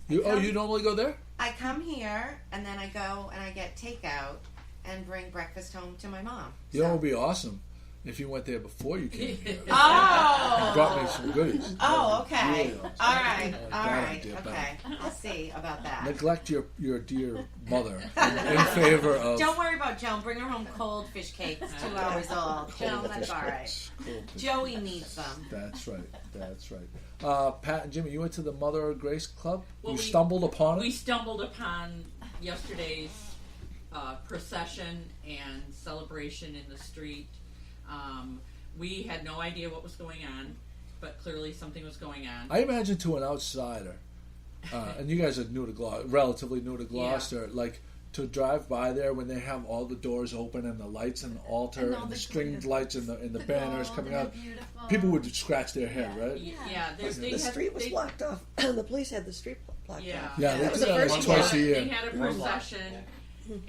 You normally go there? I come here and then I go and I get takeout and bring breakfast home to my mom. You know what would be awesome if you went there before you came here. Oh! You brought me some goodies. Oh, okay. Really awesome. All right. I like All that right. idea Okay. I'll see about that. Neglect your dear mother in favor of Don't worry about Joan. Bring her home cold fish cakes, 2 hours old. Joan, that's all right. Cold fish Joey needs them. That's right. That's right. Pat and Jimmy, you went to the Mother of Grace Club. Well, You we- stumbled upon it. We stumbled upon yesterday's procession and celebration in the street. We had no idea what was going on, but clearly something was going on. I imagine to an outsider, and you guys are relatively new to Gloucester, like to drive by there when they have all the doors open and the lights and the altar And and, all the the stringed lights and the The banners gold coming and out. the beautiful. People would scratch their head, right? Yeah, The street was blocked off. The police had the street blocked Yeah. off. Yeah, they That was do the that first like one. twice a year. They had a One block. procession,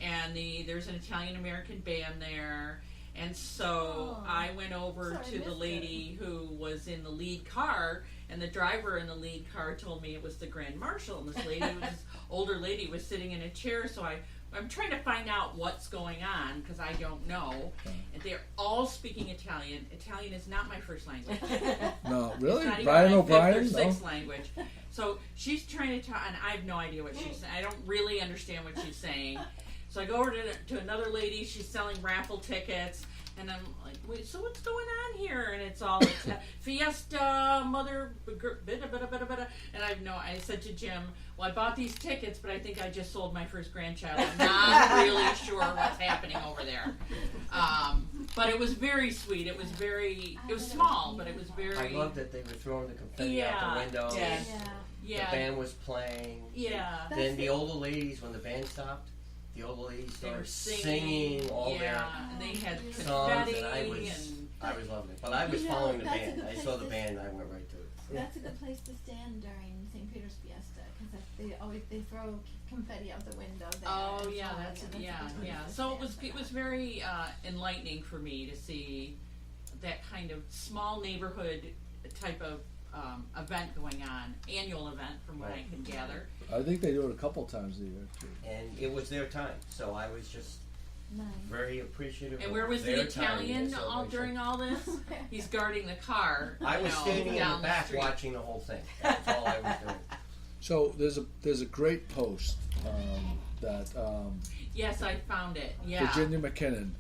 and there's an Italian American band there, and so Oh. I went over Sorry, I to the missed lady who was in the lead car, and the driver in the lead car told me it was the Grand Marshal, and this older lady was sitting in a chair, so I'm trying to find out what's going on because I don't know. And they're all speaking Italian. Italian is not my first language. No, really? It's not even Brian my O'Brien? fifth or No? sixth language. So she's trying to talk, and I have no idea what she's saying. I don't really understand what she's saying. So I go over to another lady. She's selling raffle tickets, and I'm like, "Wait, so what's going on here?" And it's all Fiesta, Mother, and I said to Jim, "Well, I bought these tickets, but I think I just sold my first grandchild. I'm not really sure what's happening over there." But it was very sweet. It was small, but it was very. I loved that they were throwing the confetti out Yeah. the windows. Yes. The Yeah, band was playing. yeah. Then the older ladies, when the band stopped, the older ladies They were started singing, all yeah, and they had their songs, confetti, and I was loving it. But I was You know, following the that's a band. good I place saw the to- band, and I went right to it. That's a good place to stand during St. Peter's Fiesta because they throw confetti out the window. There Oh and yeah, so on. that's a good yeah, place yeah. to So it stand. was very enlightening for me to see that kind of small neighborhood type of event going on, annual event from what I can gather. I think they do it a couple times a year, too. And it was their time, so I was just Nice. very appreciative And of where was their the time in Italian the all celebration. during all this? He's guarding the car. I you was know, standing in down the back street. watching the whole thing. That's all I was doing. So there's a great post that Yes, I found it. Yeah, Virginia McKinnon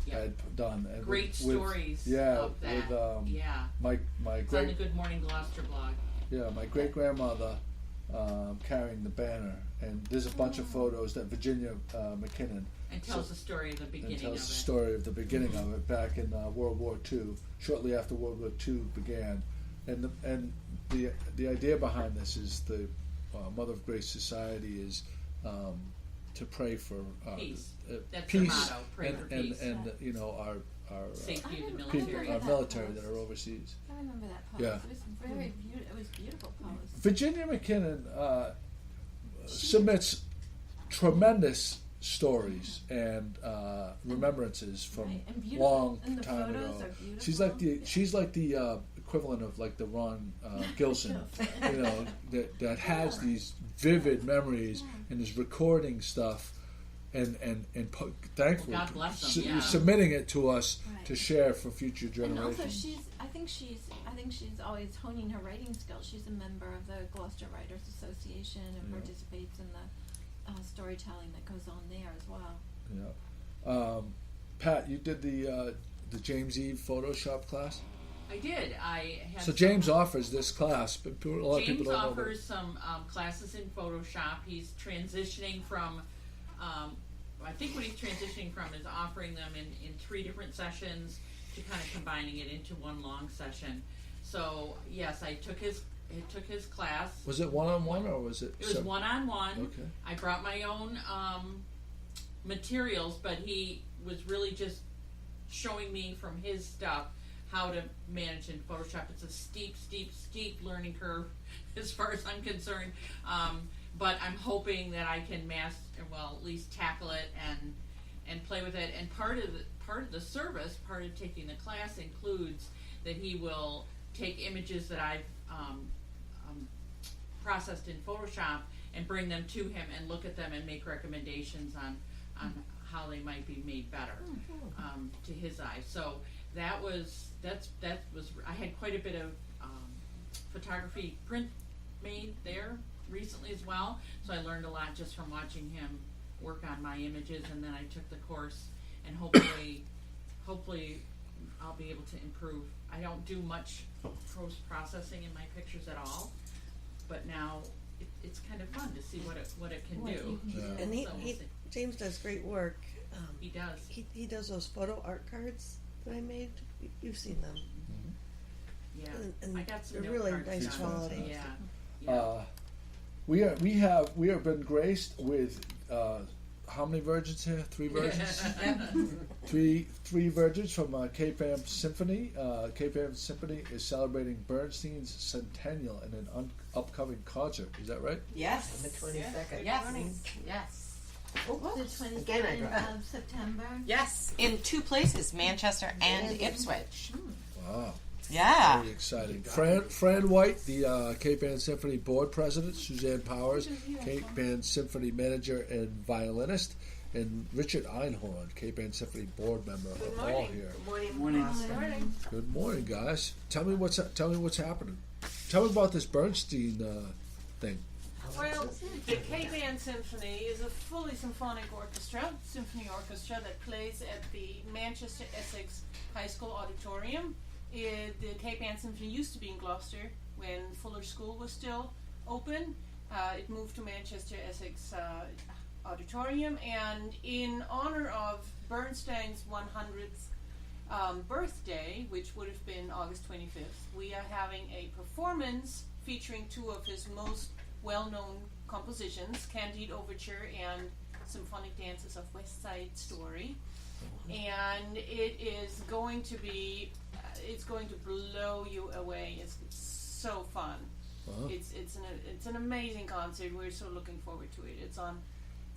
Yeah. had done. And great stories. Yeah, of that. with yeah, my it's on the great Good Morning Gloucester blog. my great grandmother carrying the banner, and there's a bunch of photos that Virginia McKinnon And tells the story of the beginning and tells of the it. story of the beginning of it back in World War II, shortly after World War II began, and the idea behind this is the Mother of Grace Society is to pray for Peace. That's peace the motto. Pray for and, peace. and you know safety of the I military. remember that military post. that are overseas. I remember that post. Yeah. It was very beautiful. It was a beautiful post. Virginia McKinnon submits tremendous stories and remembrances from Right, and beautiful. long And the time photos ago. are beautiful. She's like the equivalent of like the Ron Gilson, you know, that has these vivid memories and is recording stuff and thankfully God bless them, yeah. submitting it to us Right. to share for future And generations. also, I think she's always honing her writing skills. She's a member of the Gloucester Writers Association and Yeah. participates in the storytelling that goes on there as well. Yeah. Pat, you did the James Eve Photoshop class. I did. I had So James offers this class, but a lot of people James don't know. offers some classes in Photoshop. He's transitioning from, I think what he's transitioning from is offering them in 3 different sessions to kind of combining it into one long session. So yes, I took his class. Was it one-on-one or was it? It was one-on-one. Okay. I brought my own materials, but he was really just showing me from his stuff how to manage in Photoshop. It's a steep learning curve as far as I'm concerned. But I'm hoping that I can at least tackle it and play with it. And part of the service, part of taking the class includes that he will take images that I've processed in Photoshop and bring them to him and look at them and make recommendations on how they might be made better to his eye. So that was I had quite a bit of photography print made there recently as well. So I learned a lot just from watching him work on my images, and then I took the course, and hopefully I'll be able to improve. I don't do much post processing in my pictures at all, but now it's kind of fun to see what it can do. Yeah. And So we'll see. James does great work. He does. He does those photo art cards that I made. You've seen them. Yeah, And I got some they're note really cards nice done. quality. Yeah. We have been graced with how many virgins here? 3 virgins. three virgins from Cape Am Symphony. Cape Am Symphony is celebrating Bernstein's centennial in an upcoming concert. Is that right? Yes. On the 22nd. Yes. The 22nd Again, I dropped of September. Yes. In 2 places, Manchester and Ipswich. Wow. Yeah. Very exciting. Fran White, the Cape Ann Symphony Board President, Susanne Powers, Cape Ann Symphony Manager and violinist, and Richard Einhorn, Cape Ann Symphony Board Member, are all here. Good morning. Good morning, guys. Tell me what's happening. Tell me about this Bernstein thing. Well, the Cape Ann Symphony is a fully symphony orchestra that plays at the Manchester Essex High School Auditorium. The Cape Ann Symphony used to be in Gloucester when Fuller School was still open. It moved to Manchester Essex Auditorium, and in honor of Bernstein's 100th birthday, which would have been August 25th, we are having a performance featuring 2 of his most well-known compositions, Candide Overture and Symphonic Dances of West Side Story. And it is going to be, it's going to blow you away. It's so fun. Wow. It's an amazing concert. We're so looking forward to it. It's on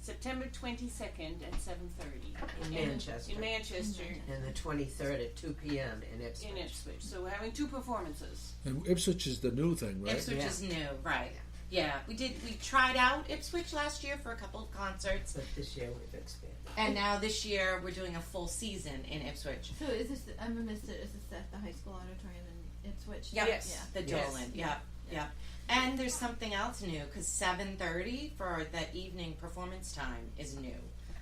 September 22nd at 7:30 In Manchester. In Manchester. And the 23rd at 2 p.m. in Ipswich. In Ipswich. So we're having 2 performances. And Ipswich is the new thing, right? Ipswich Yeah. is new, right? Yeah, we tried out Ipswich last year for a couple of concerts, But this year we've expanded. and now this year we're doing a full season in Ipswich. So is this? I missed it. Is this at the high school auditorium in Ipswich? Yep. Yes. The Yes. Dallin. Yep. And there's something else new because 7:30 for that evening performance time is new.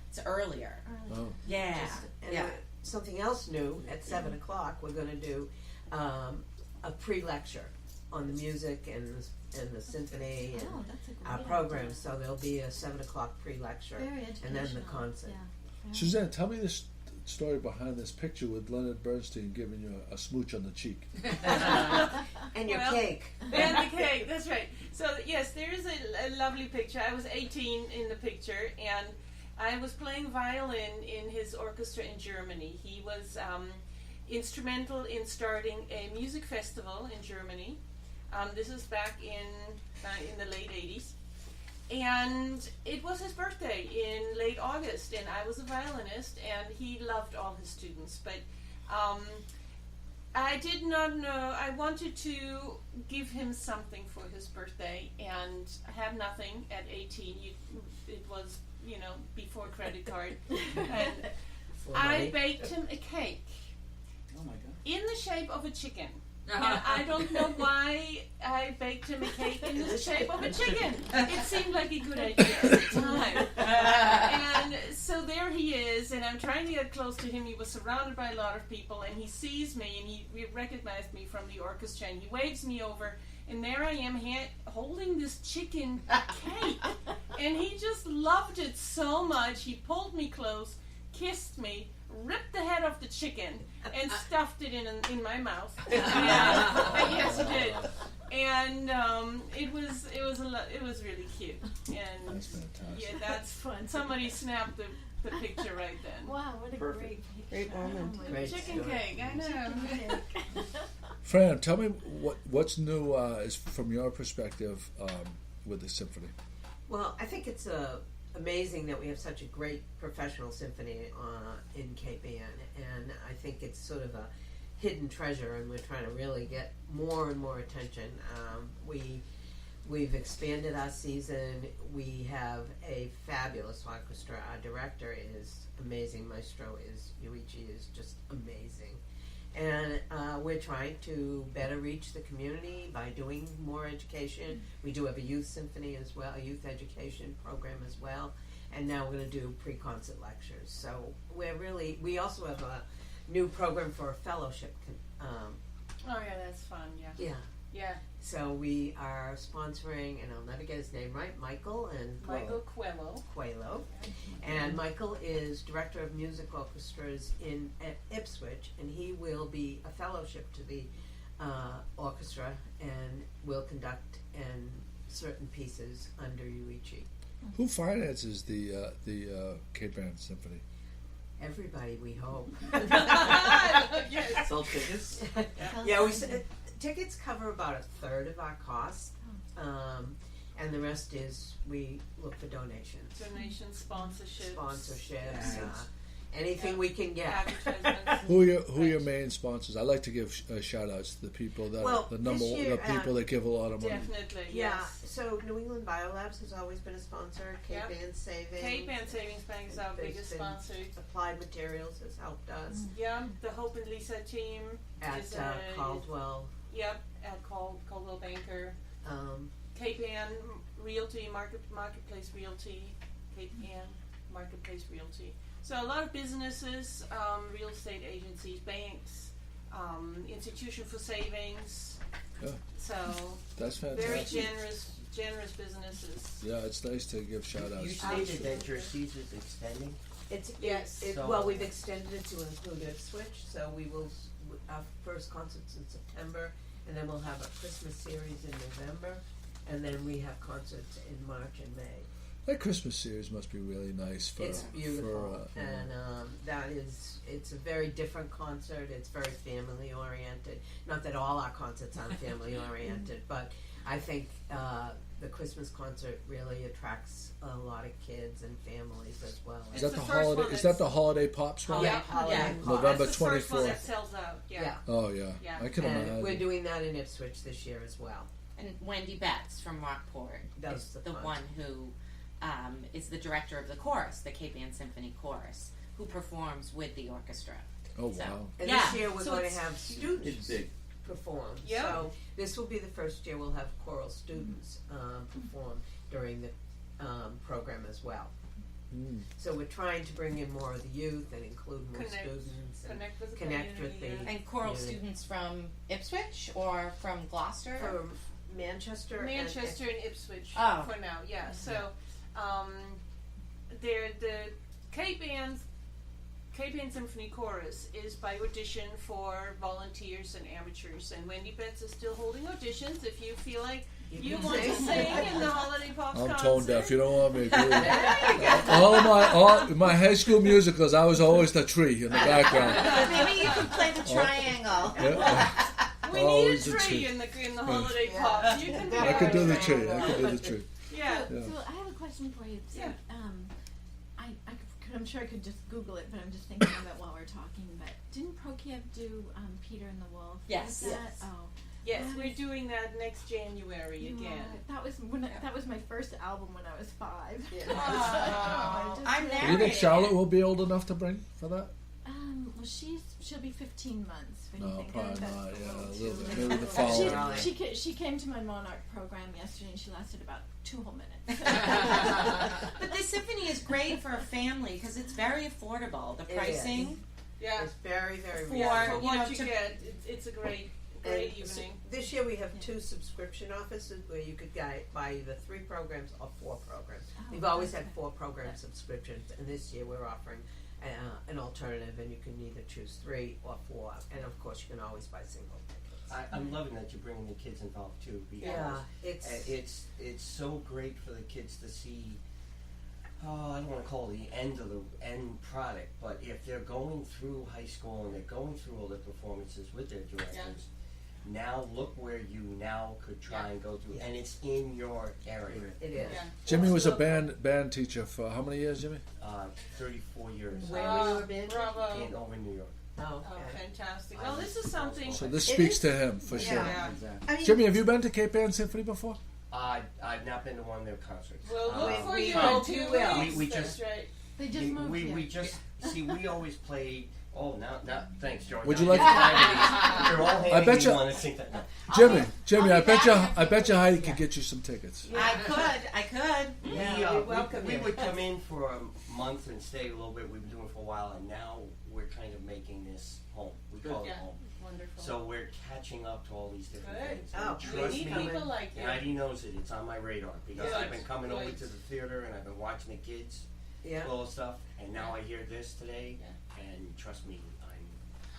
It's earlier. Oh. Yeah. And Yeah. something else new at 7 o'clock, we're going to do a pre-lecture on the music and the symphony and Oh, that's a great our program. So there'll be a 7 o'clock pre-lecture. Very educational. And then the concert. Yeah. Suzanne, tell me this story behind this picture with Leonard Bernstein giving you a smooch on the cheek. And your Well, cake. And the cake, that's right. So yes, there is a lovely picture. I was 18 in the picture, and I was playing violin in his orchestra in Germany. He was instrumental in starting a music festival in Germany. This is back in the late 80s. And it was his birthday in late August, and I was a violinist, and he loved all his students. But I did not know, I wanted to give him something for his birthday, and I have nothing at 18. It was, before credit card. And I baked him a cake. Oh my God. In the shape of a chicken. And I don't know why I baked him a cake in the shape of a chicken. It seemed like a good idea at the time. And so there he is, and I'm trying to get close to him. He was surrounded by a lot of people, and he sees me, and he recognized me from the orchestra, and he waves me over, and there I am holding this chicken cake. And he just loved it so much. He pulled me close, kissed me, ripped the head off the chicken and stuffed it in my mouth. Yes, he did. And it was really cute. And That's fantastic. yeah, that's fun. Somebody snapped the picture right then. Wow, what a Perfect. great moment. Oh my Great Chicken story. cake, I know. Fran, tell me what's new is from your perspective with the symphony. Well, I think it's amazing that we have such a great professional symphony in Cape Ann, and I think it's sort of a hidden treasure, and we're trying to really get more and more attention. We've expanded our season. We have a fabulous orchestra. Our director is amazing. Maestro Yuichi is just amazing. And we're trying to better reach the community by doing more education. We do have a youth symphony as well, a youth education program as well. And now we're going to do pre-concert lectures. So we also have a new program for a fellowship. Oh yeah, that's fun. Yeah. Yeah. Yeah. So we are sponsoring, and I'll never get his name right, Michael Coelho. And Michael is director of music orchestras at Ipswich, and he will be a fellowship to the orchestra and will conduct certain pieces under Yuichi. Who finances the Cape Ann Symphony? Everybody, we hope. Yes. Sell tickets. Yeah, tickets cover about a third of our cost, and the rest is we look for donations. Donations, sponsorships. Anything we can get. Advertisements. Who are your main sponsors? I like to give shout outs to the people that Well, the people that give a lot of money. Definitely, Yeah, yes. so New England Biolabs has always been a sponsor. Cape Yep. Ann Savings. Cape Ann Savings Bank is our There's biggest been sponsor. Applied Materials has helped us Yeah, the Hope and Lisa team at is Caldwell. Yep, at Caldwell Banker. Um, Cape Ann Realty, Marketplace Realty, Cape Ann Marketplace Realty. So a lot of businesses, real estate agencies, banks, institution for savings. Yeah. So That's very fantastic. generous businesses. Yeah, it's nice to give shout You outs. stated that your season's extending. Yes. Well, we've extended it to include Ipswich, so we will. Our first concert's in September, and then we'll have a Christmas series in November, and then we have concerts in March and May. That Christmas series must be really nice for. It's beautiful, For, and it's a very different concert. It's very family oriented. Not that all our concerts aren't family oriented, but I think the Christmas concert really attracts a lot of kids and families as well. is It's that the the first holiday? one Is that the holiday pops one? Yeah, Holiday yeah. Pop. November That's the first one 24th. that sells out. Yeah. Oh yeah, Yeah. I can And imagine. we're doing that in Ipswich this year as well. And Wendy Betts from Rockport Does is the the concert. one who is the director of the chorus, the Cape Ann Symphony Chorus, who performs with the orchestra. Oh So- wow. And Yeah, this year we're so going to it's have It's students big. perform. Yep. So this will be the first year we'll have choral students perform during the program as well. Mm. So we're trying to bring in more of the youth and include more students and Connect with the connect with community. the And choral community. students from Ipswich or from Gloucester? From Manchester. Manchester and Ipswich Oh. for now, yeah. So, the Cape Ann Symphony Chorus is by audition for volunteers and amateurs, and Wendy Betts is still holding auditions. If you feel like You want to sing in the Holiday Pops I'm concert? tone deaf. You don't want me to do There you go. all my high school musicals, I was always the tree in the background. Maybe you can play the triangle. Yeah. We Always need the a tree tree. in the Holiday Pops. You can do I could do the it. tree. I could do the tree. Yeah. Yeah. So I have a question for you. So, Yeah. I'm sure I could just Google it, but I'm just thinking of it while we're talking. But didn't Prokiev do Peter and the Wolf? Yes. Was that? Yes. Oh. Yes, That we're is- doing that next January You again. are- That was that was my first album when I was 5. Yeah. Oh, I'm Do you narrating think Charlotte it. will be old enough to bring for that? Well, she'll be 15 months. What do you No, think? I probably think that's not. Yeah, a too little bit. little. Maybe the following. She came to my Monarch program yesterday, and she lasted about 2 whole minutes. But the symphony is great for a family because it's very affordable. The It pricing. Yeah. It's very, very For- Yeah, for you what know, you to- get, it's a great And evening. this year we have 2 subscription offices where you could buy either 3 programs or 4 programs. We've always had 4 program subscriptions, and this year we're offering an alternative, and you can either choose 3 or 4, and of course you can always buy single tickets. I'm loving that you're bringing the kids involved too, because Yeah, it's so great for the kids to see. Oh, I don't want to call it the end product, but if they're going through high school and they're going through all the performances with their directors, now look where you now could try and go through, and it's in your area. it is. Yeah. Jimmy was a band teacher for how many years, Jimmy? 34 years Where were you been? Bravo. over in New York. Oh, Oh, okay. fantastic. Well, this is something. So this It speaks is- to him for sure. Yeah. Exactly. I mean, Jimmy, have you been to Cape Ann Symphony before? I've not been to one of their concerts. We'll look for we you hope in you 2 will. weeks. We That's just- right. They just moved here. we just see. We always played. Oh, now thanks, George. Would you Now like- You're all handing I bet me you- one and think that. No. Jimmy, I'll be back I bet you Heidi Yeah. could get you some tickets. I could. Yeah, we welcome we you. would come in for a month and stay a little bit. We've been doing it for a while, and now we're kind of making this home. We call it Yeah. home. Wonderful. So we're catching up to all these different Good. things. Oh, And we trust need me, people like you. and Heidi knows it. It's on my radar because Good. I've been coming over Good. to the theater and I've been watching the kids Yeah. all the stuff, and now I hear this today, and trust me,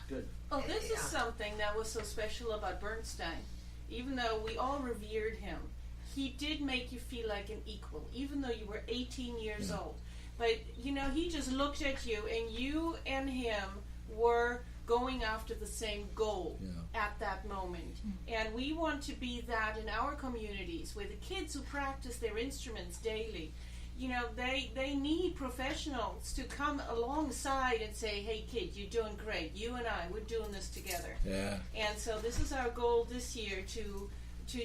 Good. Well, this is Yeah. something that was so special about Bernstein. Even though we all revered him, he did make you feel like an equal, even though you were 18 years old. But, you know, he just looked at you, and you and him were going after the same goal at that moment. And we want to be that in our communities, where the kids who practice their instruments daily, you know, they need professionals to come alongside and say, hey kid, you're doing great. You and I, we're doing this together. Yeah. And so this is our goal this year, to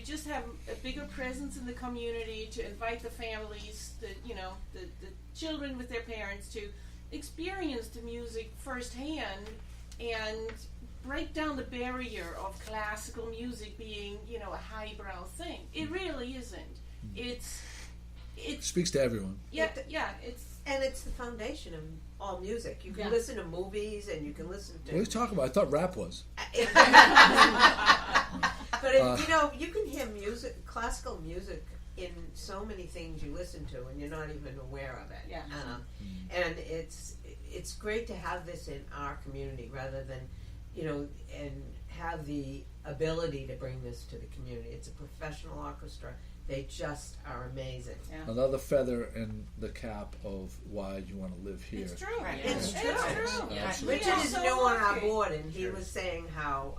just have a bigger presence in the community, to invite the families, the children with their parents to experience the music firsthand and break down the barrier of classical music being, you know, a highbrow thing. It really isn't. It's Speaks to everyone. And it's the foundation of all music. You can Yeah. listen to movies, and you can listen What are you to. talking about? I thought rap was. But if, you know, you can hear music, classical music, in so many things you listen to, and you're not even aware of it. Yeah. And it's great to have this in our community rather than, you know, and have the ability to bring this to the community. It's a professional orchestra. They just are amazing. Another feather in the cap of why you want to live here. It's true. Right. It's true. Yeah. Richard We are is so new on our lucky. board, and he Sure. was saying how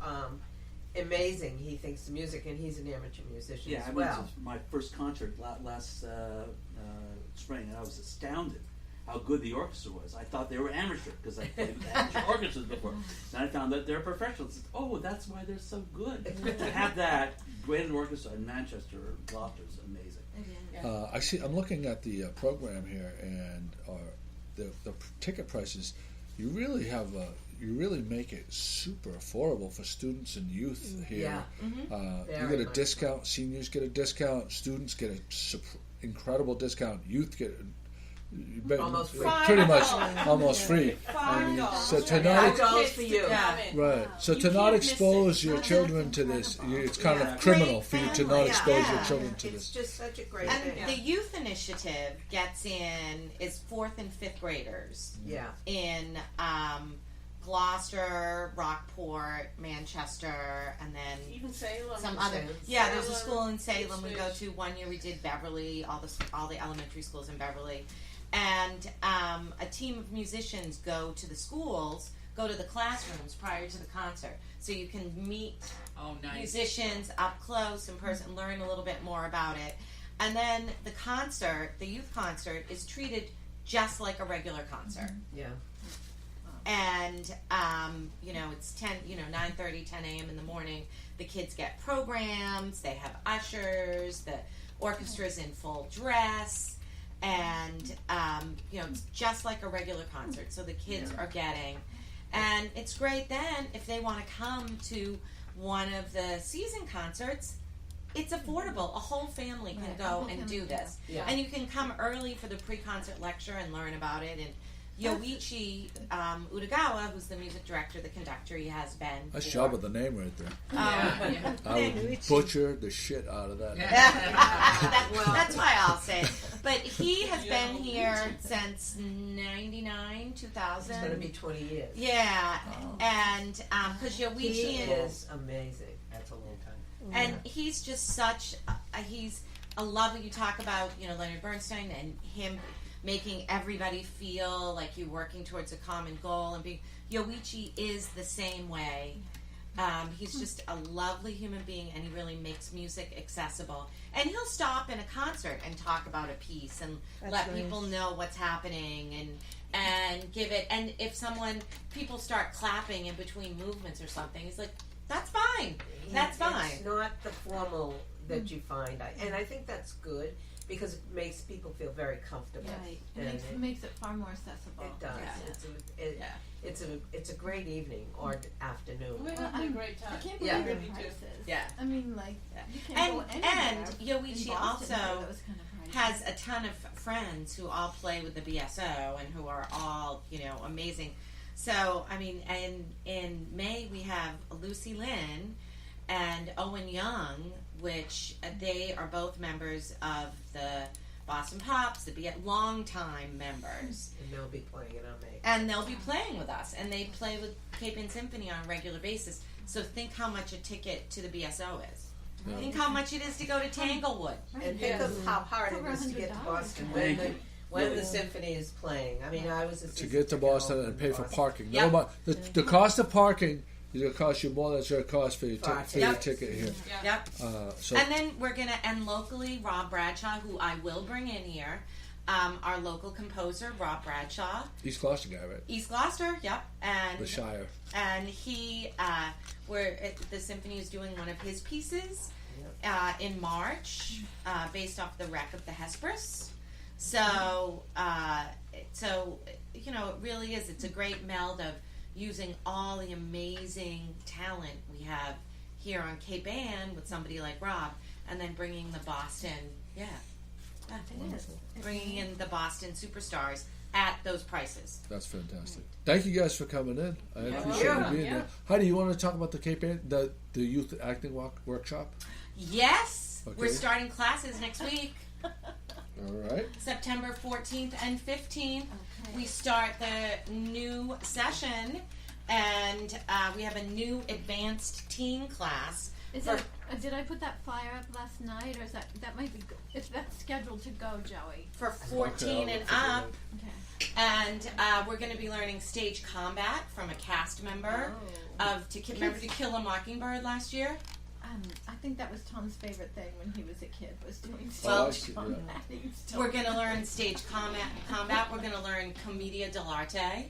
amazing he thinks the music, and he's an amateur musician Yeah, as I well. went to my first concert last spring, and I was astounded how good the orchestra was. I thought they were amateur because I played with amateur orchestras before. Then I found that they're professionals. Oh, that's why they're so good. To have that great orchestra in Manchester or Gloucester is amazing. I'm looking at the program here, and the ticket prices. You really make it super affordable for students and youth here. Yeah. You Very get a much discount. Seniors get a discount. Students get a incredible discount. Youth get Almost free. pretty much almost free. $5. So to $5 not for you. right. So You to not can't miss expose it. your children to this, it's kind Yeah. of criminal Great for you to family. not expose Yeah. your children to It's this. just such a great And thing. the youth initiative gets in is 4th and 5th graders Yeah. in Gloucester, Rockport, Manchester, and then Even Salem. some in other. Salem. Yeah, there's a Salem, school in Salem we go Ipswich. to. 1 year we did Beverly, all the elementary schools in Beverly, and a team of musicians go to the schools, go to the classrooms prior to the concert, so you can meet Oh, nice. musicians up close in person, learn a little bit more about it, and then the concert, the youth concert, is treated just like a regular concert. Yeah. And it's 9:30, 10 a.m. in the morning. The kids get programs. They have ushers. The orchestra's in full dress, and it's just like a regular concert. So the kids are getting, and it's great. Then if they want to come to one of the season concerts, it's affordable. A whole family can Right, a go whole and family do can this, Yeah. and you can come early for the pre-concert lecture and learn about it. And Yoichi Utagawa, who's the music director, the conductor, he has been. Nice for- job with the name right there. Yeah. I would butcher the shit out of that. That's why I'll say it. But he has been here since 99, 2000. It's going to be 20 years. Yeah, and because He Yoichi is amazing. That's a long time. and he's just such he's a lovely. You talk about Leonard Bernstein and him making everybody feel like you're working towards a common goal, and being Yoichi is the same way. He's just a lovely human being, and he really makes music accessible. And he'll stop in a concert and talk about a piece and That's let nice. people know what's happening and give it. And if people start clapping in between movements or something, he's like, "That's fine. That's fine." It's not the formal that you find, and I think that's good because it makes people feel very comfortable. Right. And It makes it far more accessible. It does. Yeah. It's a great evening or afternoon. We're having a great time. I can't Yeah. believe Really the do. prices. Yeah. I mean, like, Yeah. you can't go anywhere. And in Yoichi Boston also for those kind of prices. has a ton of friends who all play with the BSO and who are all amazing. So I mean, and in May we have Lucy Lynn and Owen Young, which they are both members of the Boston Pops, the long-time members, And they'll be playing it on May. and they'll be playing with us, and they play with Cape Ann Symphony on a regular basis. So think how much a ticket to the BSO is. Yeah. Think how much it is to go to Tanglewood. And think of how hard it Over is to get to $100. Boston Thank when you. the symphony is playing. I mean, I was a To season get to ticket Boston holder and in pay for Boston. parking. Yep. No, the cost of parking is going to cost you more than it's going to cost for your, for your Yep. ticket here. Yep. So And then we're gonna end locally Rob Bradshaw, who I will bring in here. Our local composer, Rob Bradshaw, East Gloucester guy, right? East Gloucester. Yep. And The Shire. and he, the symphony is doing one of his pieces in March, based off the wreck of the Hesperus. So, it really is. It's a great meld of using all the amazing talent we have here on Cape Ann with somebody like Rob, and then bringing the Boston, bringing in the Boston superstars at those prices. That's fantastic. Thank you guys for coming in. I appreciate you welcome. being Yeah. there. Heidi, you want to talk about the Cape Ann, the youth acting workshop? Yes, Okay. we're starting classes next week. All right. September 14th and 15th. Okay. We start the new session, and we have a new advanced teen class. Is for- that, did I put that flyer up last night, or is that might be? If that's scheduled to go, Joey. for 14 Okay, and I'll up, Okay. and we're going to be learning stage combat from a cast member of Remember To Kill a Mockingbird last year? I think that was Tom's favorite thing when he was a kid, was doing Well, stage I see, yeah. combating stuff. We're going to learn stage combat. We're going to learn commedia dell'arte.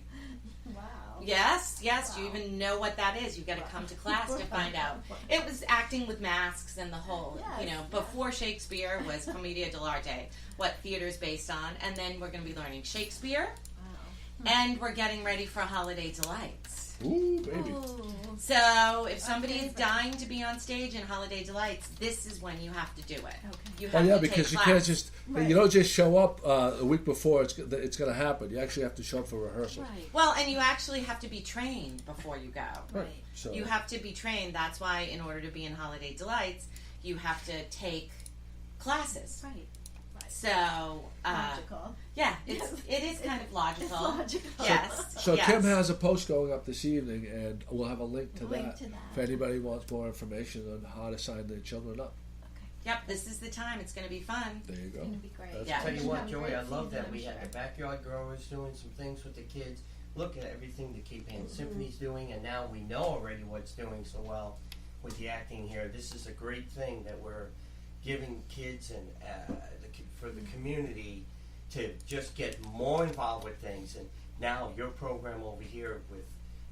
Wow. Yes, Wow. do you even know what that is? You got to come to class to find out. It was acting with masks and the whole, Yes, before Shakespeare was commedia dell'arte, what theater's based on, and then we're going to be learning Shakespeare, Wow. and we're getting ready for Holiday Delights. Ooh, baby. Ooh. So if somebody Okay, is dying to be on stage in Holiday Delights, this is when you have to do it. Okay. You Oh have yeah, to because take you class. can't just Right. you don't just show up a week before it's going to happen. You actually have to show up for rehearsal. Right. Well, and you actually have to be trained before you go. Right. So You have to be trained. That's why, in order to be in Holiday Delights, you have to take classes. Right. So, Logical. Yeah, it is kind of logical. It's logical. Yes. So yes. Kim has a post going up this evening, and we'll have a link to Link that to that. if anybody wants more information on how to sign their children up. Yep, this is the time. It's going to be fun. There you It's go. going to be great. That's Yeah. Tell We you should what, have a Joey, great I love season, that we I'm had sure. the backyard growers doing some things with the kids. Look at everything the Cape Ann Symphony's doing, and now we know already what's doing so well with the acting here. This is a great thing that we're giving kids and for the community to just get more involved with things. And now your program over here with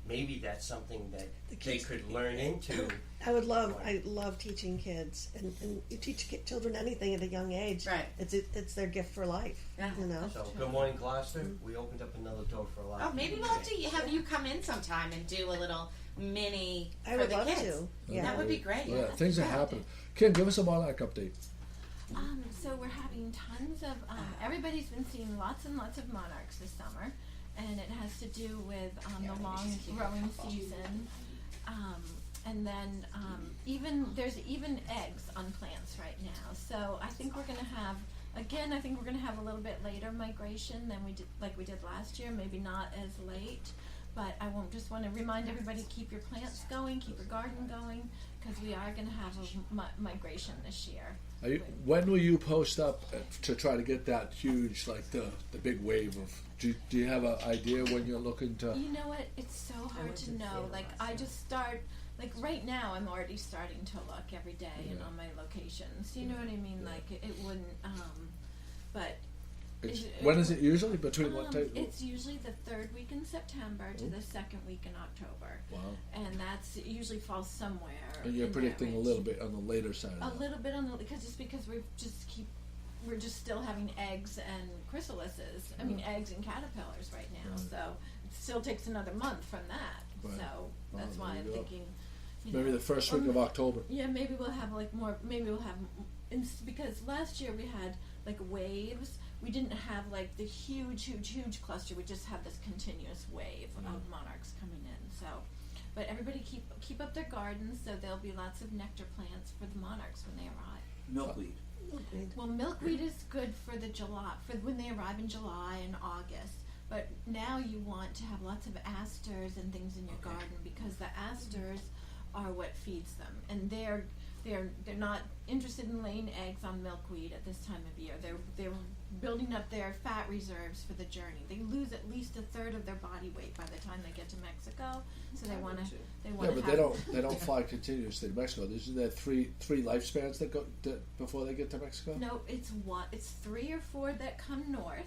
maybe that's something that The they kids- could learn into. I love teaching kids, and you teach children anything at a young age. Right. It's their gift for life. Yeah. You know. So good morning, Gloucester. We opened up another door for a lot. Oh, of maybe people we'll have today. to have you come in sometime and do a little mini I for would the love kids. to. Yeah. That would be great. Yeah, things are happening. Kim, give us a Monarch update. So we're having tons of, everybody's been seeing lots and lots of monarchs this summer, and it has to do with the long growing season. And then there's even eggs on plants right now. So I think we're going to have, a little bit later migration than we did last year, maybe not as late. But I just want to remind everybody, keep your plants going, keep your garden going, because we are going to have a migration this year. When will you post up to try to get that huge, like the big wave of? Do you have an idea when you're looking to? You know what? It's so hard to know. Like I just start. Like right now, I'm already starting to look every day and on my locations. You know what I mean? Yeah. Like it wouldn't. But When is it usually? Between what time? It's usually the third week in September to the second week in October. Wow. And it usually falls somewhere. And you're in that predicting a range. little bit on the later side. A of that. little bit on the because we're just still having eggs and chrysalises. I mean eggs and caterpillars right now. Right. So it still takes another month from that. Right. So that's Well, why there I'm you go. thinking. Maybe the first week of October. Yeah, maybe we'll have more. Maybe we'll have because last year we had like waves. We didn't have like the huge cluster. We just had this continuous wave of monarchs coming in. So, but everybody keep up their gardens. So there'll be lots of nectar plants for the monarchs when they arrive. Milkweed. Well, milkweed is good for when they arrive in July and August. But now you want to have lots of asters and things in your garden because the asters are what feeds them, and they're not interested in laying eggs on milkweed at this time of year. They're building up their fat reserves for the journey. They lose at least a third of their body weight by the time they get to Mexico. So they want to. Yeah, but they don't fly continuously to Mexico. Isn't there three lifespans before they get to Mexico? No, it's 3 or 4 that come north.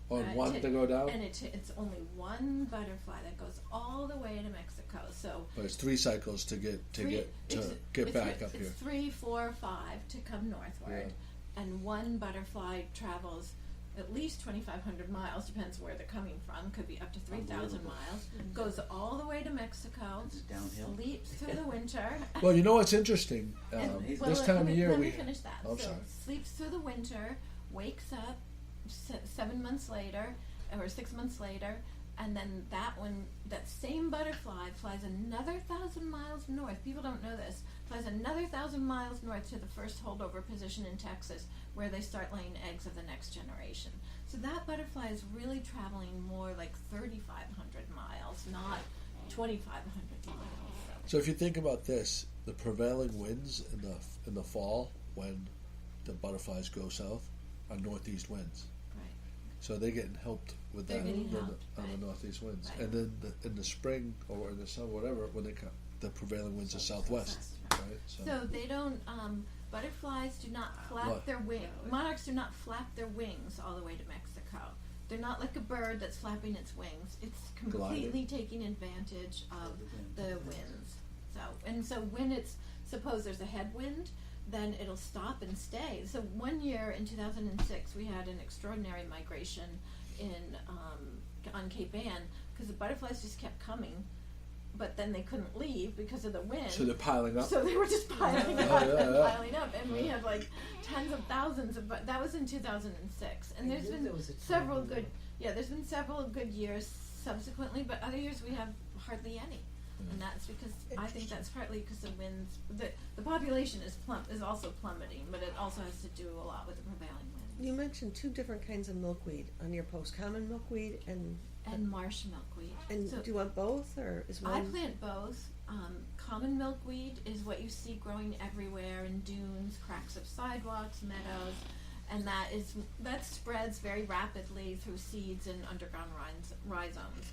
On one to go down? And it's only one butterfly that goes all the way to Mexico. So But it's 3 cycles to get back up it's here. 3, 4, 5 to come northward, and one butterfly travels at least 2,500 miles. Depends where they're coming from. Could be up to 3,000 miles. Goes all the way to Mexico. Is it downhill? Sleeps through the winter. Well, you know what's interesting? This time of year let we. me finish that. I'm so sorry. sleeps through the winter, wakes up 7 months later or 6 months later, and then that same butterfly flies another 1,000 miles north. People don't know this. Flies another 1,000 miles north to the first holdover position in Texas, where they start laying eggs of the next generation. So that butterfly is really traveling more like 3,500 miles, not 2,500 miles. So if you think about this, the prevailing winds in the fall when the butterflies go south are northeast winds. Right. So they're getting helped with They're that getting on helped, the right. northeast winds. Right. And then in the spring or in the summer, whatever, when they come, the prevailing winds are southwest. Right? So they don't. Butterflies do not flap What? their wings. Monarchs do not flap their wings all the way to Mexico. They're not like a bird that's flapping its wings. It's completely taking advantage of the winds. So when it's suppose there's a headwind, then it'll stop and stay. So one year in 2006, we had an extraordinary migration on Cape Ann because the butterflies just kept coming. But then they couldn't leave because of the wind. So they're piling up. So they were just piling up piling up, and we had like tens of thousands of. But that was in 2006, and there's been several good. Yeah, there's been several good years subsequently, but other years we have hardly any, and that's because I think that's partly because the winds. The population is also plummeting, but it also has to do a lot with the prevailing winds. You mentioned 2 different kinds of milkweed on your post: common milkweed and marsh milkweed. So do you want both, or is one? I plant both. Common milkweed is what you see growing everywhere in dunes, cracks of sidewalks, meadows, and that spreads very rapidly through seeds and underground rhizomes.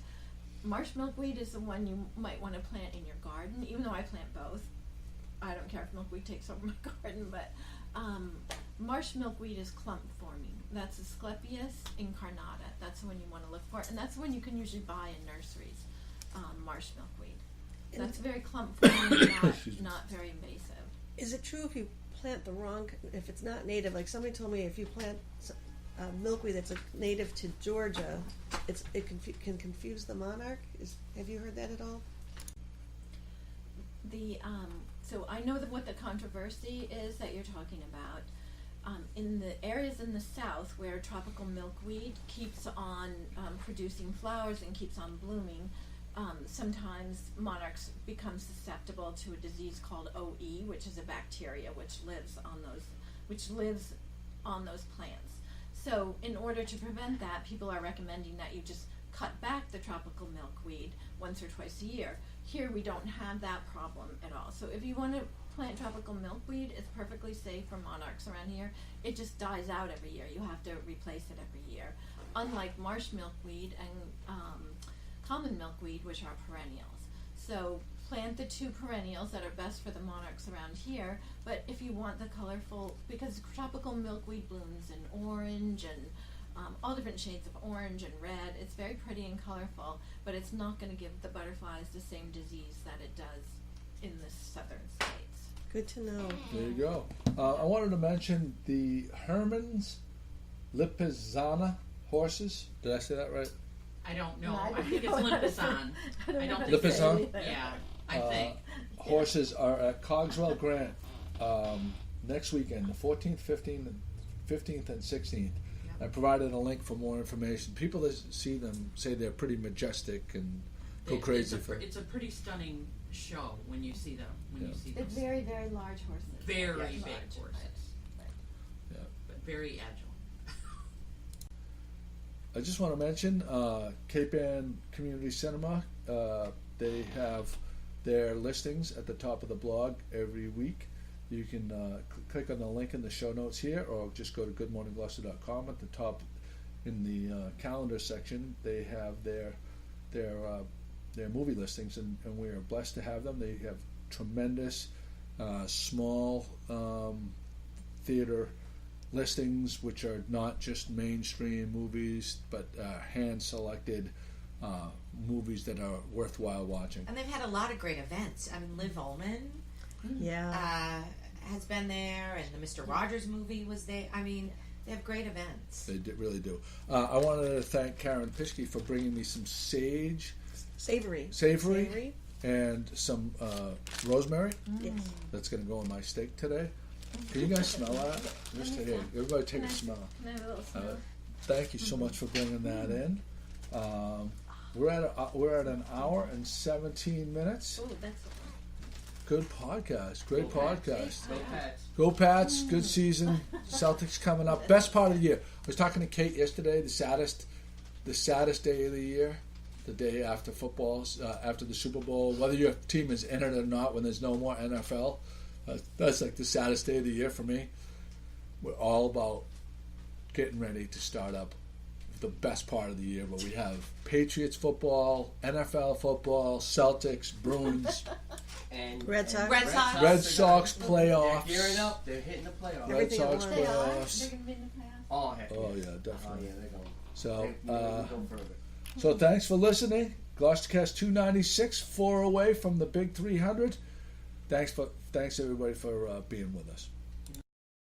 Marsh milkweed is the one you might want to plant in your garden, even though I plant both. I don't care if milkweed takes over my garden, but marsh milkweed is clump forming. That's Asclepias incarnata. That's the one you want to look for, and that's the one you can usually buy in nurseries. Marsh milkweed. That's very clump forming, not very invasive. Is it true if you plant the wrong, if it's not native, like somebody told me, if you plant milkweed that's native to Georgia, it can confuse the monarch? Have you heard that at all? So I know what the controversy is that you're talking about. In the areas in the south where tropical milkweed keeps on producing flowers and keeps on blooming, sometimes monarchs become susceptible to a disease called OE, which is a bacteria which lives on those plants. So in order to prevent that, people are recommending that you just cut back the tropical milkweed once or twice a year. Here we don't have that problem at all. So if you want to plant tropical milkweed, it's perfectly safe for monarchs around here. It just dies out every year. You have to replace it every year. Unlike marsh milkweed and common milkweed, which are perennials. So plant the 2 perennials that are best for the monarchs around here, but if you want the colorful, because tropical milkweed blooms in orange and all different shades of orange and red. It's very pretty and colorful, but it's not going to give the butterflies the same disease that it does in the southern states. Good to know. There you go. I wanted to mention the Hermann's Lipizzaner horses. Did I say that right? I don't know. No, I think it's Limpizan. I don't think Limpizan? Yeah, I think. Horses are at Cogswell Grant next weekend, the 14th, 15th, and 16th. I provided a link for more information. People that see them say they're pretty majestic and go crazy for it. It's a pretty stunning show when you see them. You see them. They're very, very large horses. Very big large horses. Yeah. But very agile. I just want to mention Cape Ann Community Cinema. They have their listings at the top of the blog every week. You can click on the link in the show notes here, or just go to goodmorninggloucester.com. At the top, in the calendar section, they have their movie listings, and we are blessed to have them. They have tremendous small theater listings, which are not just mainstream movies, but hand-selected movies that are worthwhile watching. And they've had a lot of great events. I mean, Liv Ullmann has been there, and the Mr. Rogers movie was there. I mean, they have great events. They really do. I wanted to thank Karen Pischke for bringing me some savory, and some rosemary. Yes. That's going to go on my steak today. Can you guys smell that? Just here, everybody take a smell. Can I have a little smell? Thank you so much for bringing that in. We're at an hour and 17 minutes. Oh, that's Good podcast. Great podcast. Go Pats. Go Pats. Good season. Celtics coming up. Best part of the year. I was talking to Kate yesterday. The saddest day of the year. The day after football, after the Super Bowl. Whether your team is in it or not, when there's no more NFL. That's like the saddest day of the year for me. We're all about getting ready to start up the best part of the year, where we have Patriots football, NFL football, Celtics, Bruins, And Red Sox. Red Sox playoffs. They're gearing up. They're hitting the playoffs. Red Everything Sox at They are. playoffs. They're going to be in the playoffs. Oh, heck. Oh yeah, Oh, definitely. yeah, they're going. So, They go further. so thanks for listening. GloucesterCast 296, 4 away from the big 300. Thanks everybody for being with us.